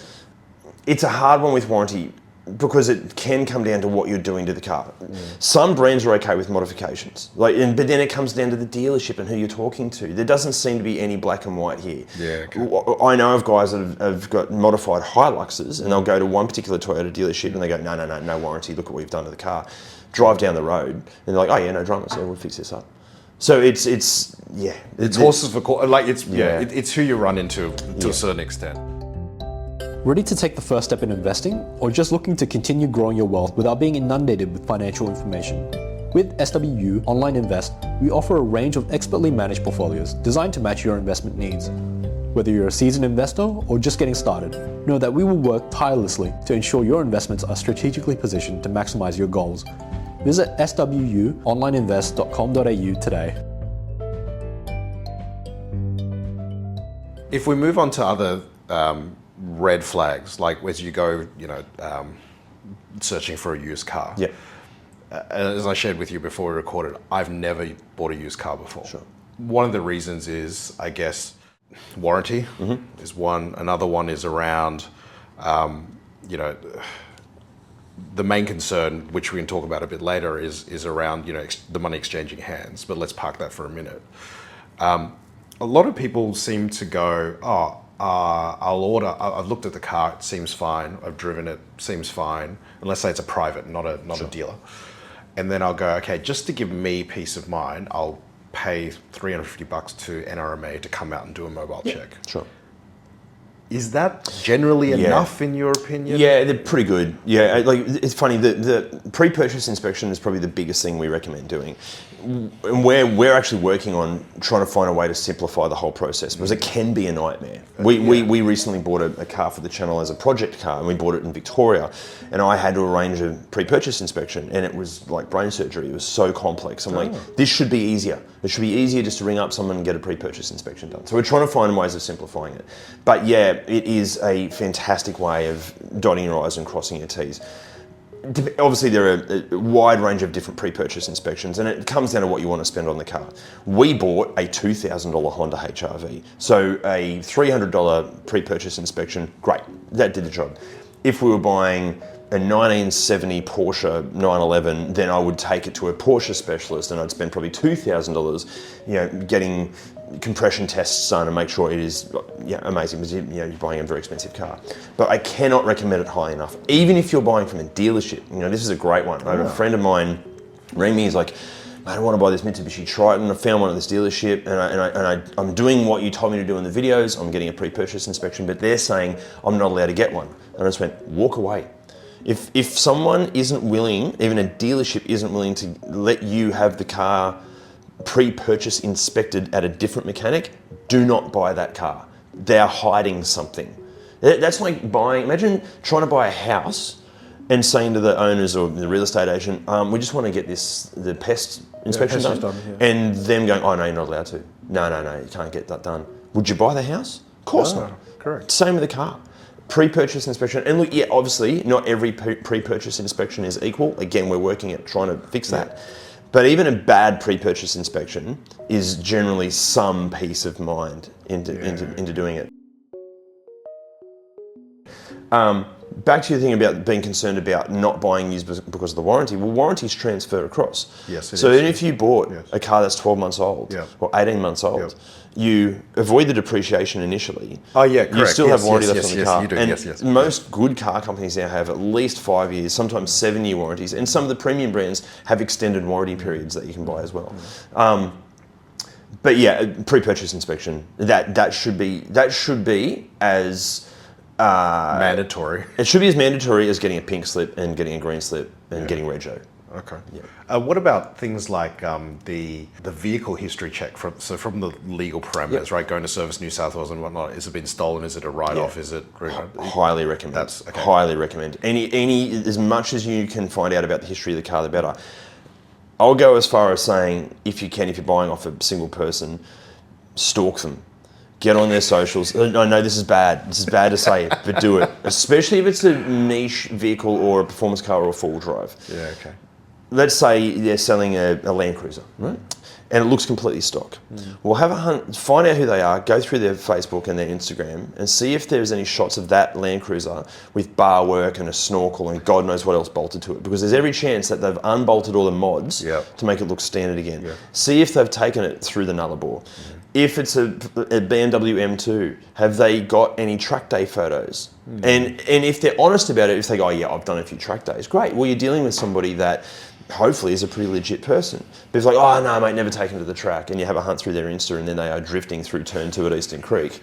it's a hard one with warranty, because it can come down to what you're doing to the car. Some brands are okay with modifications, but then it comes down to the dealership and who you're talking to. There doesn't seem to be any black and white here. Yeah, okay. I know of guys that have got modified Hiluxes, and they'll go to one particular Toyota dealership and they go, no warranty, look what we've done to the car. Drive down the road and they're like, oh yeah, no dramas, we'll fix this up. So it's horses for course. Like it's who you run into to a certain extent. Ready to take the first step in investing, or just looking to continue growing your wealth without being inundated with financial information? With SWU Online Invest, we offer a range of expertly managed portfolios designed to match your investment needs. Whether you're a seasoned investor or just getting started, know that we will work tirelessly to ensure your investments are strategically positioned to maximize your goals. Visit swuonlineinvest.com.au today. If we move on to other red flags, like as you go, searching for a used car. Yeah. As I shared with you before we recorded, I've never bought a used car before. Sure. One of the reasons is, I guess, warranty is one. Another one is around, the main concern, which we can talk about a bit later, is around the money exchanging hands. But let's park that for a minute. A lot of people seem to go, I'll order. I've looked at the car; it seems fine. I've driven it; seems fine. And let's say it's a private, not a dealer. And then I'll go, okay, just to give me peace of mind, I'll pay $350 to NRMA to come out and do a mobile check. Sure. Is that generally enough in your opinion? Yeah, they're pretty good. Yeah, like it's funny, the pre-purchase inspection is probably the biggest thing we recommend doing. and we're actually working on trying to find a way to simplify the whole process because it can be a nightmare. We recently bought a car for the channel as a project car, and we bought it in Victoria, and I had to arrange a pre-purchase inspection, and it was like brain surgery. It was so complex. I'm like, this should be easier. It should be easier just to ring up someone and get a pre-purchase inspection done. So we're trying to find ways of simplifying it. But yeah, it is a fantastic way of dotting your I's and crossing your T's. Obviously, there are a wide range of different pre-purchase inspections, and it comes down to what you want to spend on the car. We bought a $2,000 Honda HR-V, so a $300 pre-purchase inspection, great, that did the job. If we were buying a 1970 Porsche 911, then I would take it to a Porsche specialist, and I'd spend probably $2,000, getting compression tests done and make sure it is amazing because you're buying a very expensive car. But I cannot recommend it high enough. Even if you're buying from a dealership, this is a great one. I have a friend of mine rang me, he's like, mate, I want to buy this Mitsubishi Triton. I found one at this dealership, and I'm doing what you told me to do in the videos. I'm getting a pre-purchase inspection, but they're saying I'm not allowed to get one. And I just went, walk away. If someone isn't willing, even a dealership isn't willing to let you have the car pre-purchase inspected at a different mechanic, do not buy that car. They're hiding something. That's like imagine trying to buy a house and saying to the owners or the real estate agent, we just want to get the pest inspection done. And them going, oh no, you're not allowed to. No, you can't get that done. Would you buy the house? Of course not. Correct. Same with the car. Pre-purchase inspection, and look, obviously not every pre-purchase inspection is equal. Again, we're working at trying to fix that. But even a bad pre-purchase inspection is generally some peace of mind into doing it. Back to your thing about being concerned about not buying used because of the warranty. Well, warranties transfer across. Yes, so even if you bought a car that's 12 months old or 18 months old, you avoid the depreciation initially. Oh yeah, correct. You still have warranty left on the car. You do. And most good car companies now have at least 5 years, sometimes 7-year warranties, and some of the premium brands have extended warranty periods that you can buy as well. But yeah, pre-purchase inspection that should be as mandatory. It should be as mandatory as getting a pink slip and getting a green slip and getting rego. Okay. Yeah. What about things like the vehicle history check from the legal parameters, right? Going to Service New South Wales and whatnot. Is it been stolen? Is it a write-off? Is it? Highly recommend. Highly recommend. Any as much as you can find out about the history of the car, the better. I'll go as far as saying, if you're buying off a single person, stalk them. Get on their socials. I know this is bad. This is bad to say, but do it. Especially if it's a niche vehicle or a performance car or a four-wheel drive. Yeah, okay. Let's say they're selling a Land Cruiser, right? And it looks completely stock. Well, have a hunt, find out who they are, go through their Facebook and their Instagram and see if there's any shots of that Land Cruiser with bar work and a snorkel and God knows what else bolted to it. Because there's every chance that they've unbolted all the mods to make it look standard again. Yep. See if they've taken it through the nullarbor. If it's a BMW M2, have they got any track day photos? And if they're honest about it, if they go, oh yeah, I've done a few track days, great. Well, you're dealing with somebody that hopefully is a pretty legit person. But it's like, oh no, mate, never taken to the track, and you have a hunt through their Insta and then they are drifting through turn 2 at Eastern Creek,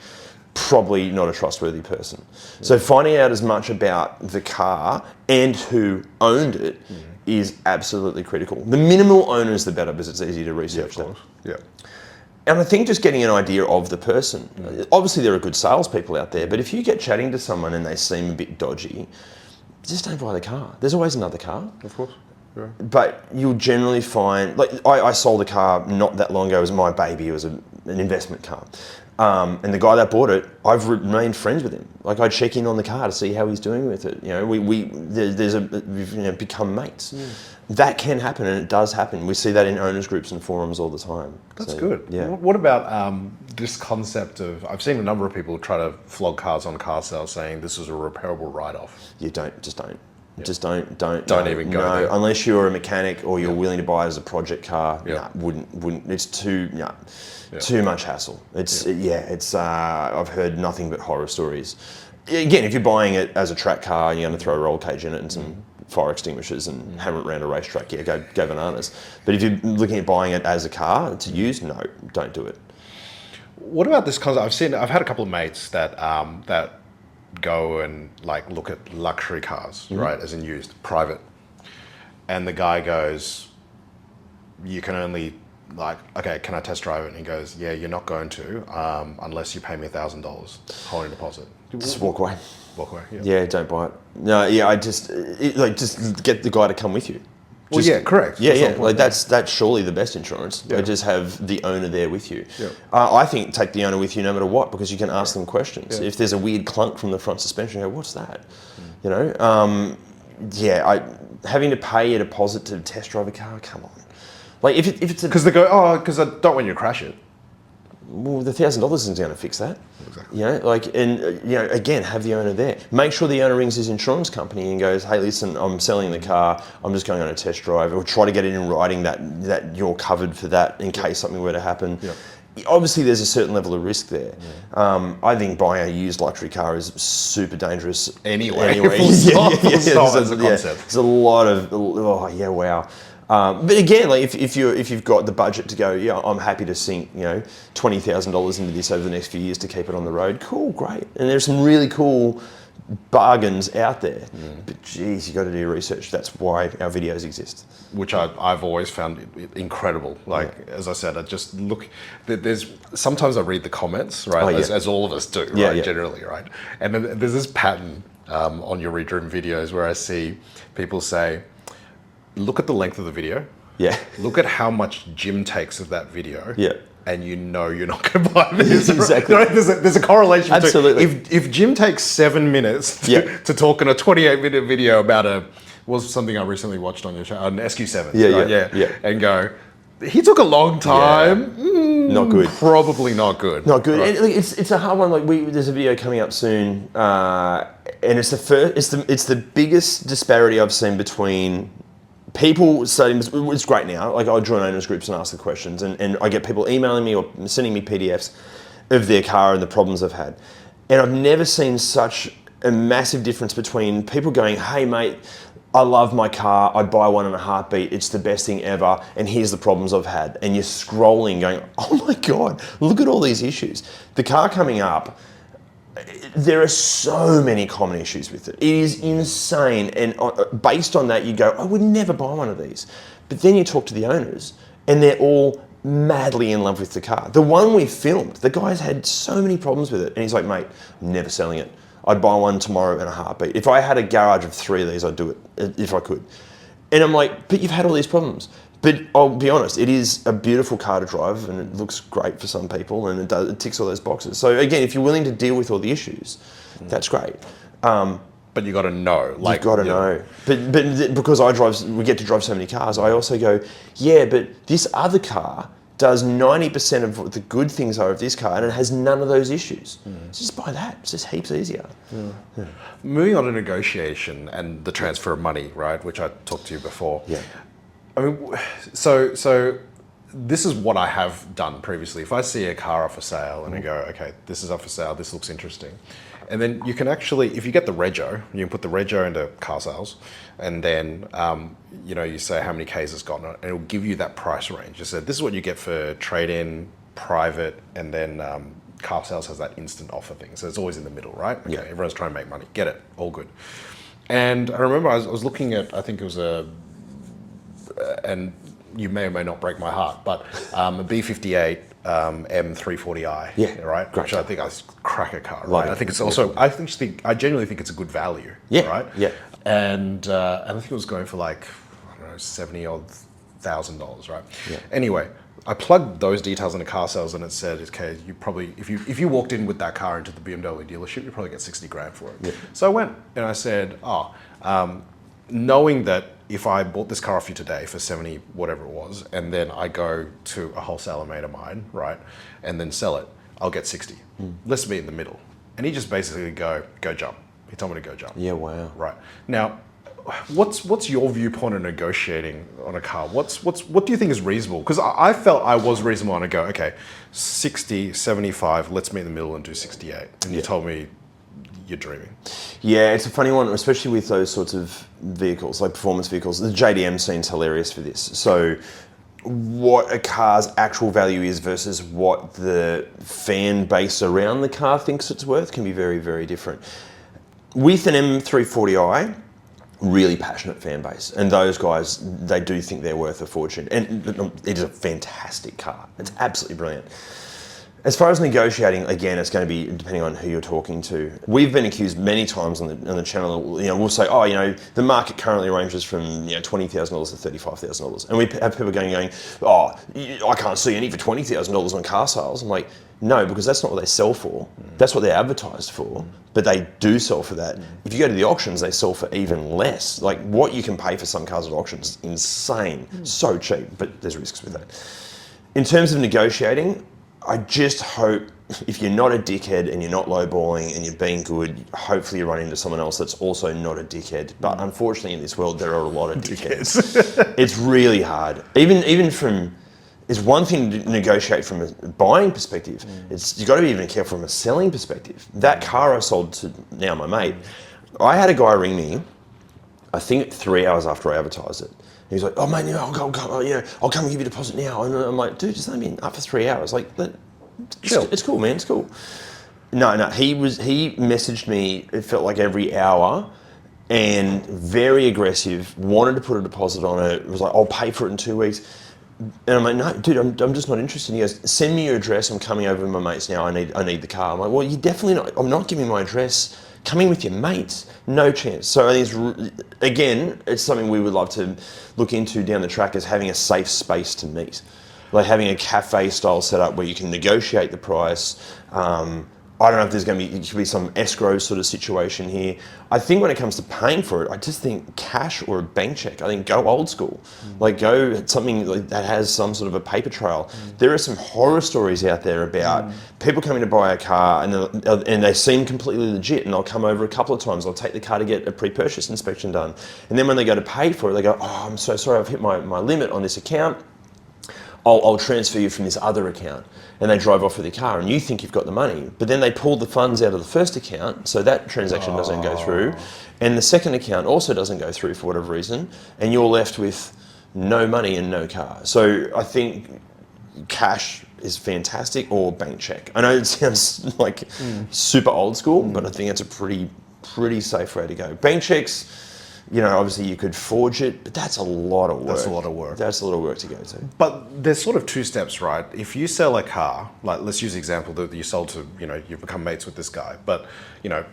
probably not a trustworthy person. So finding out as much about the car and who owned it is absolutely critical. The minimal owners, the better, because it's easy to research that. Yeah. And I think just getting an idea of the person. Obviously, there are good salespeople out there, but if you get chatting to someone and they seem a bit dodgy, just don't buy the car. There's always another car. Of course. Yeah. But you'll generally find, like I sold a car not that long ago. It was my baby. It was an investment car. And the guy that bought it, I've remained friends with him. Like I check in on the car to see how he's doing with it. We've become mates. That can happen, and it does happen. We see that in owners groups and forums all the time. That's good. Yeah. What about this concept of? I've seen a number of people try to flog cars on car sales, saying this is a repairable write-off. You don't. Just don't. Yep. Just don't even go there. Unless you're a mechanic or you're willing to buy it as a project car. Wouldn't. It's too much hassle. I've heard nothing but horror stories. Again, if you're buying it as a track car, you're going to throw a roll cage in it and some fire extinguishers and hammer it around a racetrack. Yeah, go bananas. But if you're looking at buying it as a car to use, no, don't do it. What about this concept? I've had a couple of mates that go and like look at luxury cars, right, as in used, private, and the guy goes, you can only like, okay, can I test drive it? And he goes, yeah, you're not going to unless you pay me $1,000 holding deposit. Just walk away. Walk away. Yeah, don't buy it. No, yeah, just get the guy to come with you. Well, yeah, correct. Yeah. Like that's surely the best insurance. Yeah. Just have the owner there with you. Yeah. I think take the owner with you no matter what, because you can ask them questions. Yeah. If there's a weird clunk from the front suspension, you go, what's that? You know. Having to pay a deposit to test drive a car, come on. Like if it's because they go, because I don't want you to crash it. Well, the $1,000 isn't going to fix that. Exactly. You know, again, have the owner there. Make sure the owner rings his insurance company and goes, hey, listen, I'm selling the car. I'm just going on a test drive. Or try to get it in writing that you're covered for that in case something were to happen. Yeah. Obviously, there's a certain level of risk there. Yeah. I think buying a used luxury car is super dangerous. Anyway. There's a concept. There's a lot of, wow. But again, like if you've got the budget to go, yeah, I'm happy to sink $20,000 into this over the next few years to keep it on the road. Cool, great. And there's some really cool bargains out there. But geez, you got to do research. That's why our videos exist. Which I've always found incredible. Like as I said, I just look. There's sometimes I read the comments, right, as all of us do, right, generally, right. And then there's this pattern on your Redriven videos where I see people say, look at the length of the video. Yeah. Look at how much Jim takes of that video. Yeah. And you know you're not going to buy this. Exactly. Right? There's a correlation. Absolutely. If Jim takes 7 minutes to talk in a 28-minute video about was something I recently watched on your show, an SQ7. Yeah. And go, he took a long time. Not good. Probably not good. Not good. Right. And it's a hard one. Like there's a video coming up soon, and it's the biggest disparity I've seen between people starting. It's great now. Like I join owners groups and ask the questions, and I get people emailing me or sending me PDFs of their car and the problems they've had. And I've never seen such a massive difference between people going, "Hey mate, I love my car. I'd buy one in a heartbeat. It's the best thing ever. And here's the problems I've had." And you're scrolling, going, "Oh my God, look at all these issues." The car coming up. There are so many common issues with it. It is insane. And based on that, you go, I would never buy one of these. But then you talk to the owners and they're all madly in love with the car. The one we filmed, the guy's had so many problems with it. And he's like, mate, I'm never selling it. I'd buy one tomorrow in a heartbeat. If I had a garage of 3 of these, I'd do it if I could. And I'm like, but you've had all these problems. But I'll be honest, it is a beautiful car to drive and it looks great for some people and it ticks all those boxes. So again, if you're willing to deal with all the issues, that's great. But you got to know. You've got to know. But because we get to drive so many cars, I also go, yeah, but this other car does 90% of what the good things are of this car and it has none of those issues. So just buy that. It's just heaps easier. Yeah. Moving on to negotiation and the transfer of money, right, which I talked to you before. Yeah. I mean, so this is what I have done previously. If I see a car up for sale and I go, okay, this is up for sale, this looks interesting. And then you can actually, if you get the rego, you can put the rego into car sales and then, you say how many Ks it's got on it and it'll give you that price range. You said, this is what you get for trade-in, private, and then car sales has that instant offer thing. So it's always in the middle, right? Okay, everyone's trying to make money. Get it, all good. And I remember I was looking at, I think it was and you may or may not break my heart, but a B58 M340i, right? Great. Which I think is a cracker car, right? Love it. I think it's also, I genuinely think it's a good value, right? Yeah. And I think it was going for like, I don't know, $70,000, right? Yeah. Anyway, I plugged those details into car sales and it said, okay, you probably, if you walked in with that car into the BMW dealership, you probably get 60 grand for it. Yeah. So I went and I said, knowing that if I bought this car off you today for 70, whatever it was, and then I go to a wholesaler mate of mine, right, and then sell it, I'll get 60. Let's be in the middle. And he just basically go jump. He told me to go jump. Yeah, wow. Right. Now, what's your viewpoint on negotiating on a car? What do you think is reasonable? Because I felt I was reasonable and I go, okay, 60, 75, let's meet in the middle and do 68. And you told me you're dreaming. Yeah, it's a funny one, especially with those sorts of vehicles, like performance vehicles. The JDM scene's hilarious for this. So what a car's actual value is versus what the fan base around the car thinks it's worth can be very, very different. With an M340i, really passionate fan base, and those guys, they do think they're worth a fortune, and it is a fantastic car. It's absolutely brilliant. As far as negotiating, again, it's going to be depending on who you're talking to. We've been accused many times on the channel. We'll say, the market currently ranges from $20,000 to $35,000, and we have people going, I can't see any for $20,000 on car sales. I'm like, no, because that's not what they sell for. That's what they're advertised for, but they do sell for that. If you go to the auctions, they sell for even less. Like what you can pay for some cars at auctions is insane, so cheap, but there's risks with that. In terms of negotiating, I just hope if you're not a dickhead and you're not lowballing and you're being good, hopefully you run into someone else that's also not a dickhead. But unfortunately in this world, there are a lot of dickheads. It's really hard. Even from, it's one thing to negotiate from a buying perspective. You've got to be even careful from a selling perspective. That car I sold to now my mate, I had a guy ring me, I think 3 hours after I advertised it. He's like, oh mate, I'll come and give you a deposit now. And I'm like, dude, just let me in up for 3 hours. Like, it's cool, man, it's cool. No, he messaged me, it felt like every hour, and very aggressive, wanted to put a deposit on it, was like, I'll pay for it in 2 weeks. And I'm like, no, dude, I'm just not interested. He goes, send me your address, I'm coming over with my mates now, I need the car. I'm like, well, you definitely not, I'm not giving my address. Coming with your mates, no chance. So I think it's something we would love to look into down the track, is having a safe space to meet. Like having a cafe style setup where you can negotiate the price. I don't know if there's going to be, it could be some escrow sort of situation here. I think when it comes to paying for it, I just think cash or a bank check. I think go old school. Like go something like that has some sort of a paper trail. There are some horror stories out there about people coming to buy a car and they seem completely legit, and they'll come over a couple of times. They'll take the car to get a pre-purchase inspection done. And then when they go to pay for it, they go, oh, I'm so sorry, I've hit my limit on this account. I'll transfer you from this other account. And they drive off with their car, and you think you've got the money, but then they pull the funds out of the first account, so that transaction doesn't go through, and the second account also doesn't go through for whatever reason, and you're left with no money and no car. So I think cash is fantastic, or bank check. I know it sounds like super old school, but I think it's a pretty safe way to go. Bank checks, obviously you could forge it, but that's a lot of work. That's a lot of work to go to. But there's sort of two steps, right? If you sell a car, like let's use the example that you sold to, you've become mates with this guy, but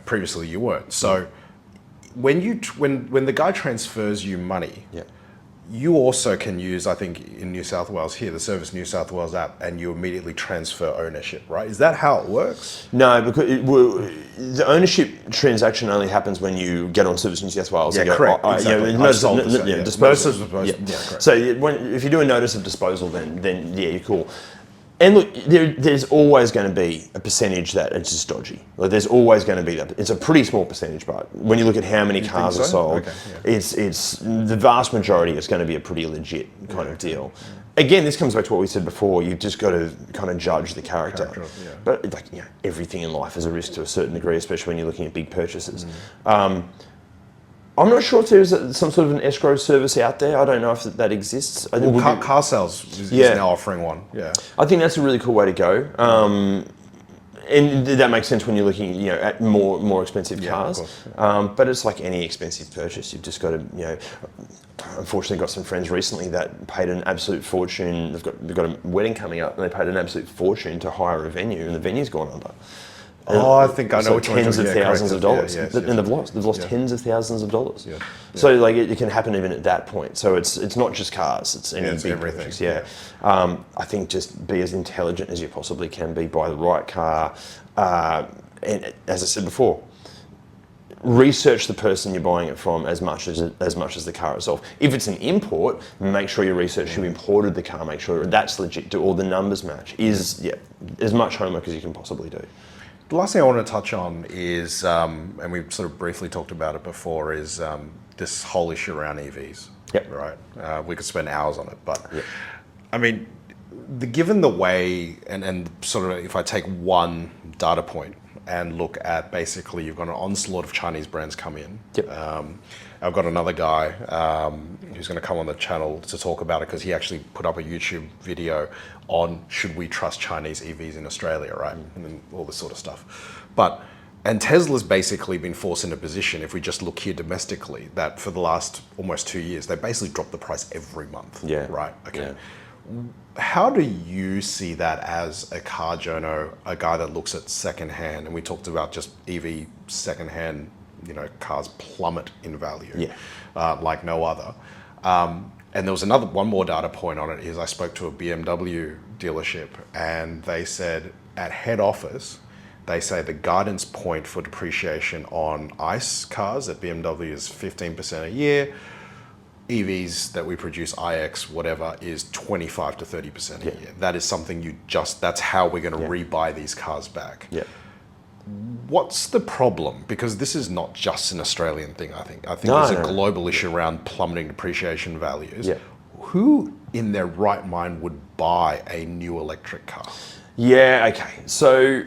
previously you weren't. So when the guy transfers you money, you also can use, I think in New South Wales here, the Service New South Wales app, and you immediately transfer ownership, right? Is that how it works? No, because the ownership transaction only happens when you get on Service New South Wales. Yeah, correct. Exactly. Disposal. Correct. So if you do a notice of disposal, then you're cool. And look, there's always going to be a percentage that it's just dodgy. Like there's always going to be that. It's a pretty small percentage, but when you look at how many cars are sold, it's the vast majority is going to be a pretty legit kind of deal. Again, this comes back to what we said before. You've just got to kind of judge the character. But everything in life is a risk to a certain degree, especially when you're looking at big purchases. I'm not sure if there's some sort of an escrow service out there. I don't know if that exists. Car Sales is now offering one. Yeah, I think that's a really cool way to go. And that makes sense when you're looking, at more expensive cars. Of course. But it's like any expensive purchase. You've just got to, unfortunately, got some friends recently that paid an absolute fortune. They've got a wedding coming up, and they paid an absolute fortune to hire a venue, and the venue's gone under. I think I know which tens of thousands of dollars, and they've lost tens of thousands of dollars. So it can happen even at that point. So it's not just cars; it's any big purchase. I think just be as intelligent as you possibly can be, buy the right car, and as I said before, research the person you're buying it from as much as the car itself. If it's an import, make sure you research who imported the car. Make sure that's legit. Do all the numbers match? As much homework as you can possibly do. The last thing I want to touch on is, and we've sort of briefly talked about it before, is this whole issue around EVs. Right. We could spend hours on it, but I mean, given the way, and sort of if I take one data point and look at basically you've got an onslaught of Chinese brands come in. I've got another guy who's going to come on the channel to talk about it because he actually put up a YouTube video on should we trust Chinese EVs in Australia, right? And all this sort of stuff. But And Tesla's basically been forced in a position, if we just look here domestically, that for the last almost 2 years, they basically drop the price every month. Yeah. Right? Okay. Yeah. How do you see that as a car journo, a guy that looks at secondhand, and we talked about just EV secondhand, cars plummet in value, like no other. And there was one more data point on it is I spoke to a BMW dealership and they said at head office, they say the guidance point for depreciation on ICE cars at BMW is 15% a year. EVs that we produce, iX, whatever, is 25 to 30% a year. That is something that's how we're going to rebuy these cars back. Yeah. What's the problem? Because this is not just an Australian thing, I think. There's a global issue around plummeting depreciation values. Yeah. Who in their right mind would buy a new electric car? Yeah, okay. So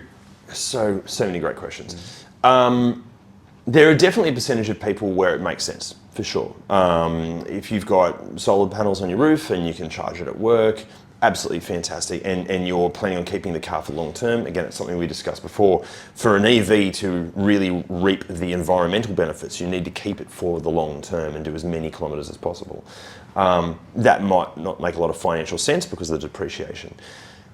many great questions. There are definitely a percentage of people where it makes sense, for sure. If you've got solar panels on your roof and you can charge it at work, absolutely fantastic. And you're planning on keeping the car for long term, again, it's something we discussed before. For an EV to really reap the environmental benefits, you need to keep it for the long term and do as many kilometres as possible. That might not make a lot of financial sense because of the depreciation.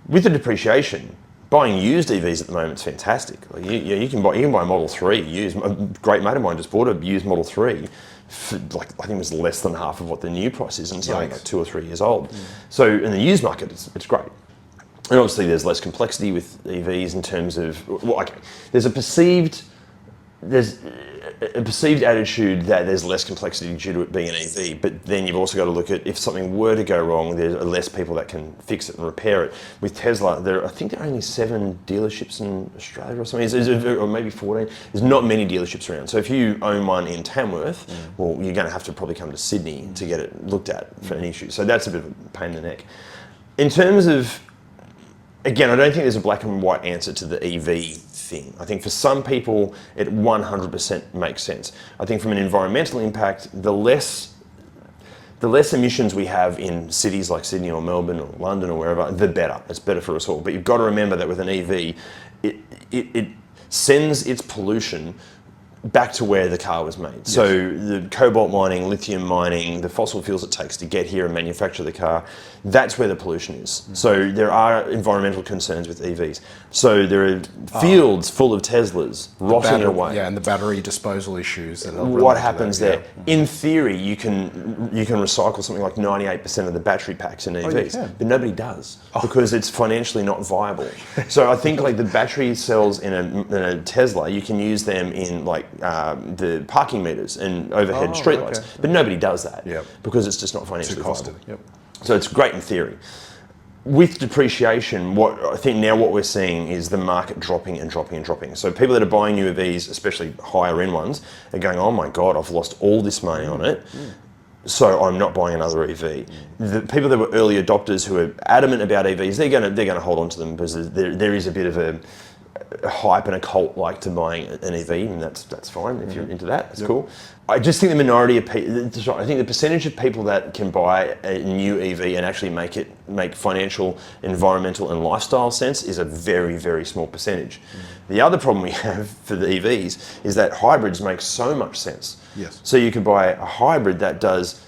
With the depreciation, buying used EVs at the moment is fantastic. Like you can buy a Model 3 used. A great mate of mine just bought a used Model 3 for I think it was less than half of what the new price is, and it's only like 2 or 3 years old. So in the used market, it's great. And obviously there's less complexity with EVs in terms of, there's a perceived attitude that there's less complexity due to it being an EV, but then you've also got to look at if something were to go wrong, there's less people that can fix it and repair it. With Tesla, I think there are only 7 dealerships in Australia or something, or maybe 14. There's not many dealerships around. So if you own one in Tamworth, well, you're going to have to probably come to Sydney to get it looked at for an issue. So that's a bit of a pain in the neck. In terms of, again, I don't think there's a black and white answer to the EV thing. I think for some people, it 100% makes sense. I think from an environmental impact, the less emissions we have in cities like Sydney or Melbourne or London or wherever, the better. It's better for us all. But you've got to remember that with an EV, it sends its pollution back to where the car was made. Yes. So the cobalt mining, lithium mining, the fossil fuels it takes to get here and manufacture the car, that's where the pollution is. So there are environmental concerns with EVs. So there are fields full of Teslas rotting away. Yeah, and the battery disposal issues. What happens there? Yeah. In theory, you can recycle something like 98% of the battery packs in EVs, but nobody does because it's financially not viable. So I think like the battery cells in a Tesla, you can use them in like the parking meters and overhead streetlights, but nobody does that because it's just not financially viable. So it's great in theory. With depreciation, what we're seeing is the market dropping and dropping and dropping. So people that are buying new EVs, especially higher end ones, are going, oh my God, I've lost all this money on it. So I'm not buying another EV. The people that were early adopters who are adamant about EVs, they're going to hold on to them because there is a bit of a hype and a cult like to buying an EV, and that's fine if you're into that. That's cool. I just think the minority of people, I think the percentage of people that can buy a new EV and actually make financial, environmental, and lifestyle sense is a very, very small percentage. The other problem we have for the EVs is that hybrids make so much sense. Yes. So you could buy a hybrid that has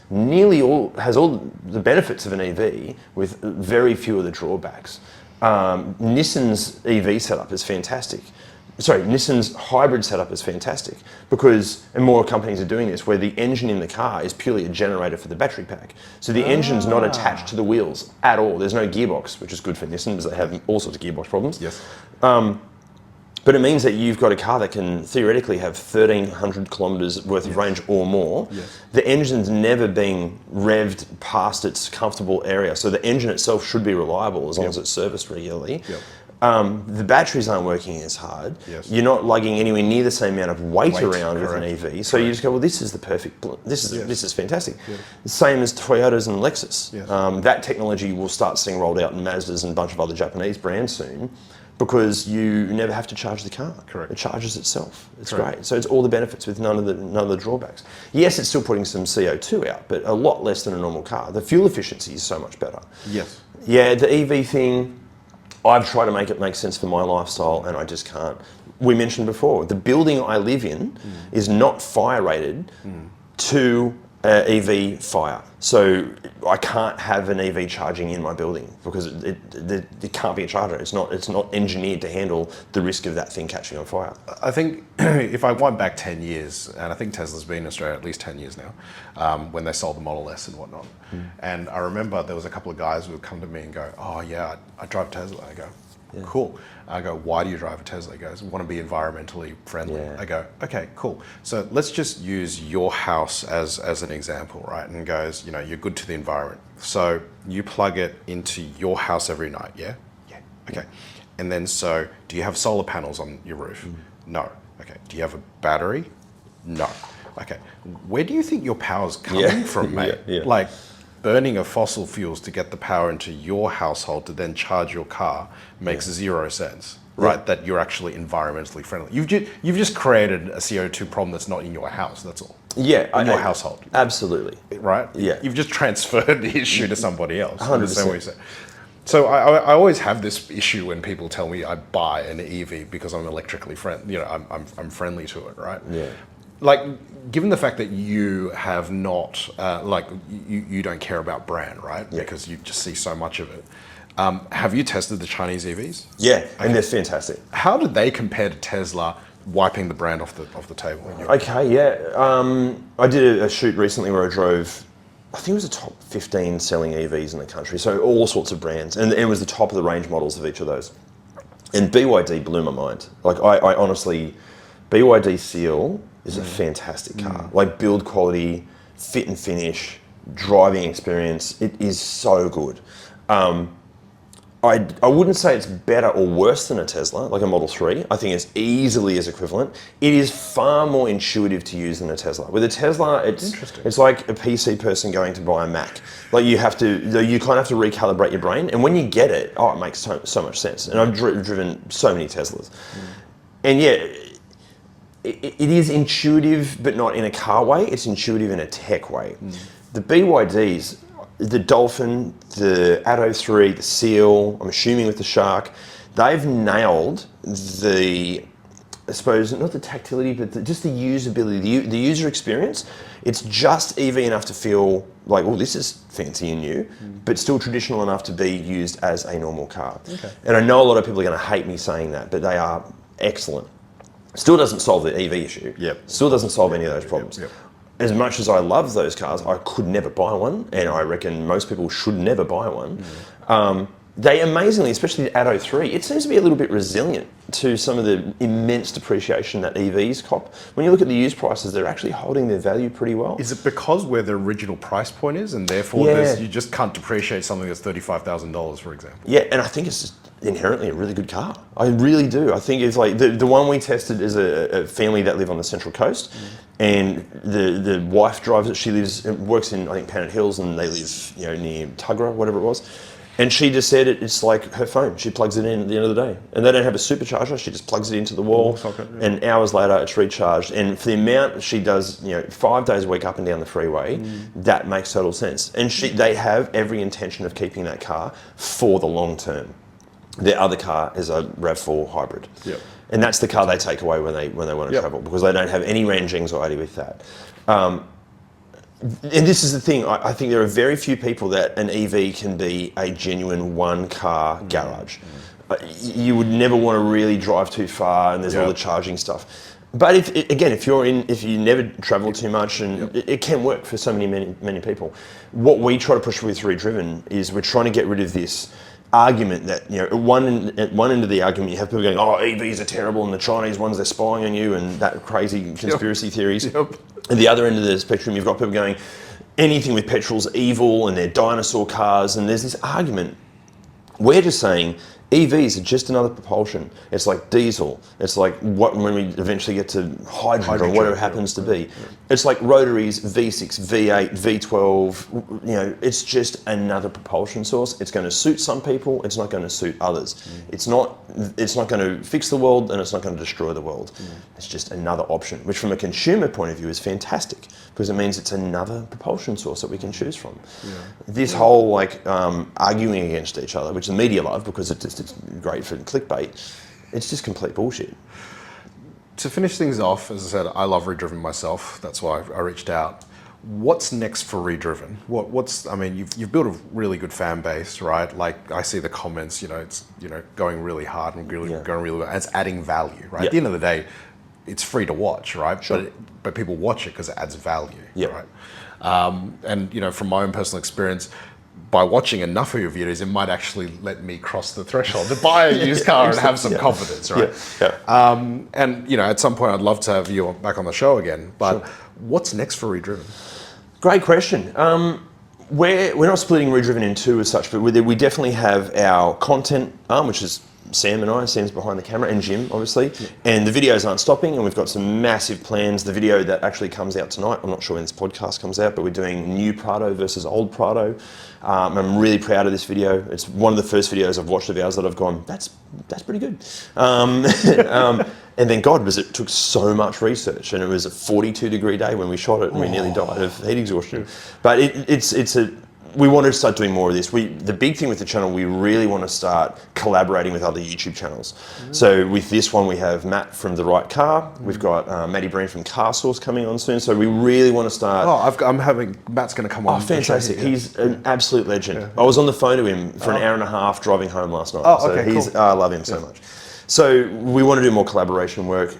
all the benefits of an EV with very few of the drawbacks. Nissan's EV setup is fantastic. Nissan's hybrid setup is fantastic because, and more companies are doing this, where the engine in the car is purely a generator for the battery pack. So the engine's not attached to the wheels at all. There's no gearbox, which is good for Nissan because they have all sorts of gearbox problems. Yes. But it means that you've got a car that can theoretically have 1,300 kilometres worth of range or more. Yes. The engine's never been revved past its comfortable area. So the engine itself should be reliable as long as it's serviced regularly. Yep. The batteries aren't working as hard. Yes. You're not lugging anywhere near the same amount of weight around with an EV. So you just go, well, this is the perfect, this is fantastic. Yeah. Same as Toyotas and Lexus. Yes. That technology will start seeing rolled out in Mazdas and a bunch of other Japanese brands soon, because you never have to charge the car. Correct. It charges itself. It's great. So it's all the benefits with none of the drawbacks. Yes, it's still putting some CO2 out, but a lot less than a normal car. The fuel efficiency is so much better. Yes. Yeah, the EV thing, I've tried to make it make sense for my lifestyle, and I just can't. we mentioned before, the building I live in is not fire rated to EV fire. So I can't have an EV charging in my building because it can't be a charger. It's not engineered to handle the risk of that thing catching on fire. I think if I went back 10 years, and I think Tesla's been in Australia at least 10 years now, when they sold the Model S and whatnot. And I remember there was a couple of guys who would come to me and go, oh yeah, I drive Tesla. I go, cool. I go, why do you drive a Tesla? He goes, want to be environmentally friendly. Yeah. I go, okay, cool. So let's just use your house as an example, right? And goes, you're good to the environment. So you plug it into your house every night, yeah? Yeah. Okay. And then so do you have solar panels on your roof? No. Okay. Do you have a battery? No. Okay. Where do you think your power's coming from, mate? Like, burning of fossil fuels to get the power into your household to then charge your car makes 0 sense, right? That you're actually environmentally friendly. You've just created a CO2 problem that's not in your house, that's all. Yeah. In your household. Absolutely. Right? Yeah. You've just transferred the issue to somebody else. 100%. Understand what you say? So I always have this issue when people tell me I buy an EV because I'm electrically friendly, I'm friendly to it, right? Yeah. Like, given the fact that you have not, you don't care about brand, right? Yeah. Because you just see so much of it. Have you tested the Chinese EVs? Yeah, and they're fantastic. How do they compare to Tesla, wiping the brand off the table? Okay, yeah. I did a shoot recently where I drove, I think it was the top 15 selling EVs in the country. So all sorts of brands, and it was the top of the range models of each of those. And BYD blew my mind. Like, I honestly, BYD Seal is a fantastic car. Like, build quality, fit and finish, driving experience, it is so good. I wouldn't say it's better or worse than a Tesla, like a Model 3. I think it's easily as equivalent. It is far more intuitive to use than a Tesla. With a Tesla, it's like a PC person going to buy a Mac. Like, you kind of have to recalibrate your brain, and when you get it, it makes so much sense. And I've driven so many Teslas. And yeah, it is intuitive, but not in a car way. It's intuitive in a tech way. The BYDs, the Dolphin, the Atto 3, the Seal, I'm assuming with the Shark, they've nailed I suppose, not the tactility, but just the usability, the user experience. It's just EV enough to feel like, oh, this is fancy and new, but still traditional enough to be used as a normal car. Okay. And I know a lot of people are going to hate me saying that, but they are excellent. Still doesn't solve the EV issue. Yep. Still doesn't solve any of those problems. Yep. As much as I love those cars, I could never buy one, and I reckon most people should never buy one. They amazingly, especially the Atto 3, it seems to be a little bit resilient to some of the immense depreciation that EVs cop. When you look at the used prices, they're actually holding their value pretty well. Is it because where the original price point is, and therefore you just can't depreciate something that's $35,000, for example? Yeah, and I think it's just inherently a really good car. I really do. I think it's like the one we tested is a family that live on the Central Coast, and the wife drives it. Works in, I think, Pennant Hills, and they live near Tuggerah, whatever it was. And she just said it's like her phone. She plugs it in at the end of the day. And they don't have a supercharger. She just plugs it into the wall. And hours later, it's recharged. And for the amount she does, 5 days a week up and down the freeway, that makes total sense. And they have every intention of keeping that car for the long term. Their other car is a RAV4 hybrid. Yep. And that's the car they take away when they want to travel, because they don't have any range anxiety with that. And this is the thing, I think there are very few people that an EV can be a genuine one-car garage. You would never want to really drive too far, and there's all the charging stuff. But if you never travel too much, and it can work for so many people. What we try to push with Redriven is we're trying to get rid of this argument that, at one end of the argument you have people going, oh, EVs are terrible, and the Chinese ones, they're spying on you, and that crazy conspiracy theories. At the other end of the spectrum, you've got people going, anything with petrol's evil, and they're dinosaur cars, and there's this argument. We're just saying EVs are just another propulsion. It's like diesel. It's like when we eventually get to hydrogen or whatever it happens to be. It's like rotaries, V6, V8, V12. It's just another propulsion source. It's going to suit some people. It's not going to suit others. It's not going to fix the world, and it's not going to destroy the world. It's just another option, which from a consumer point of view is fantastic, because it means it's another propulsion source that we can choose from. This whole arguing against each other, which the media love because it's great for clickbait, it's just complete bullshit. to finish things off, as I said, I love Redriven myself. That's why I reached out. What's next for Redriven? I mean, you've built a really good fan base, right? Like I see the comments, it's going really hard and going really well. And it's adding value, right? At the end of the day, it's free to watch, right? Sure. But people watch it because it adds value, Yep. right? And from my own personal experience, by watching enough of your videos, it might actually let me cross the threshold to buy a used car and have some confidence, right? And at some point, I'd love to have you back on the show again. But what's next for Redriven? Great question. We're not splitting Redriven in two as such, but we definitely have our content arm, which is Sam and I. Sam's behind the camera, and Jim, obviously. Yeah. And the videos aren't stopping, and we've got some massive plans. The video that actually comes out tonight, I'm not sure when this podcast comes out, but we're doing new Prado versus old Prado. I'm really proud of this video. It's one of the first videos I've watched of ours that I've gone, that's pretty good. And then God, it took so much research, and it was a 42-degree day when we shot it, and we nearly died of heat exhaustion. But we want to start doing more of this. The big thing with the channel, we really want to start collaborating with other YouTube channels. So with this one, we have Matt from The Right Car. We've got Matty Breen from Car Source coming on soon. So we really want to start. Matt's going to come on. Oh, fantastic. He's an absolute legend. Yeah. I was on the phone to him for an hour and a half driving home last night. Oh, okay, cool. I love him so much. So we want to do more collaboration work.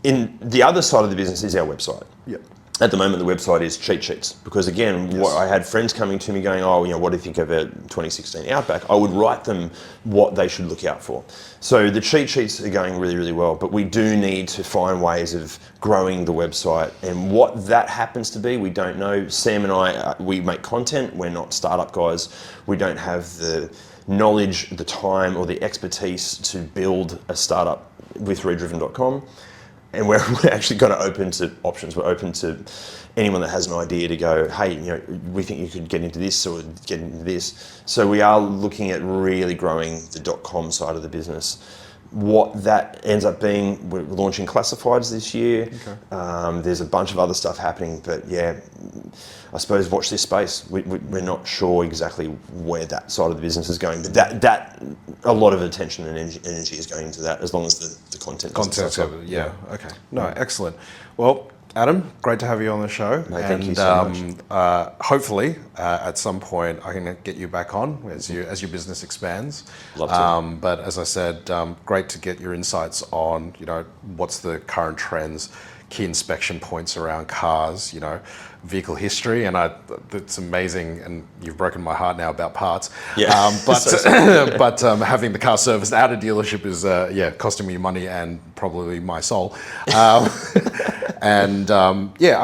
In the other side of the business is our website. Yep. At the moment, the website is cheat sheets because, again, I had friends coming to me going, what do you think of a 2016 Outback? I would write them what they should look out for. So the cheat sheets are going really, really well, but we do need to find ways of growing the website, and what that happens to be, we don't know. Sam and I, we make content. We're not startup guys. We don't have the knowledge, the time, or the expertise to build a startup with Redriven.com. And we're actually kind of open to options. We're open to anyone that has an idea to go, hey, we think you could get into this or get into this. So we are looking at really growing the .com side of the business. What that ends up being, we're launching classifieds this year. Okay. There's a bunch of other stuff happening, but I suppose watch this space. We're not sure exactly where that side of the business is going, but that a lot of attention and energy is going into that, as long as the content. Okay. No, excellent. Well, Adam, great to have you on the show. No, thank you so much. Hopefully, at some point, I can get you back on as your business expands. Love to. But as I said, great to get your insights on what's the current trends, key inspection points around cars, vehicle history, and it's amazing, and you've broken my heart now about parts. Yeah. But having the car serviced at a dealership is costing me money and probably my soul. And I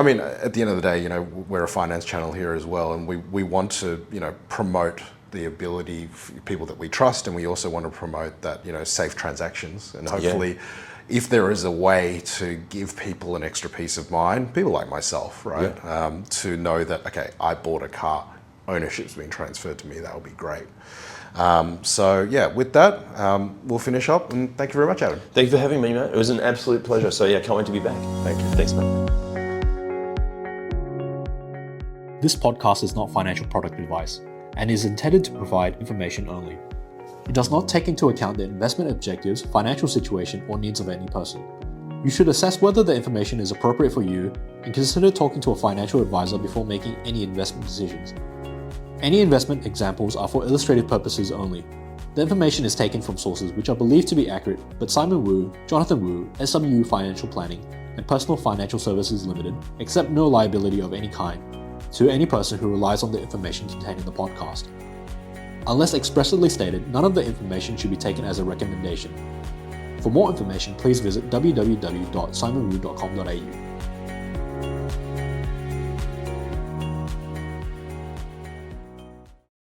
mean, at the end of the day, we're a finance channel here as well, and we want to promote the ability for people that we trust, and we also want to promote that safe transactions, and hopefully. If there is a way to give people an extra peace of mind, people like myself, right, to know that, okay, I bought a car, ownership's been transferred to me, that would be great. With that, we'll finish up, and thank you very much, Adam. Thank you for having me, Matt. It was an absolute pleasure. So can't wait to be back. Thank you. Thanks, Matt. This podcast is not financial product advice and is intended to provide information only. It does not take into account the investment objectives, financial situation, or needs of any person. You should assess whether the information is appropriate for you and consider talking to a financial advisor before making any investment decisions. Any investment examples are for illustrative purposes only. The information is taken from sources which are believed to be accurate, but Simon Wu, Jonathan Wu, SWU Financial Planning, and Personal Financial Services Limited accept no liability of any kind to any person who relies on the information contained in the podcast. Unless expressly stated, none of the information should be taken as a recommendation. For more information, please visit www.simonwu.com.au.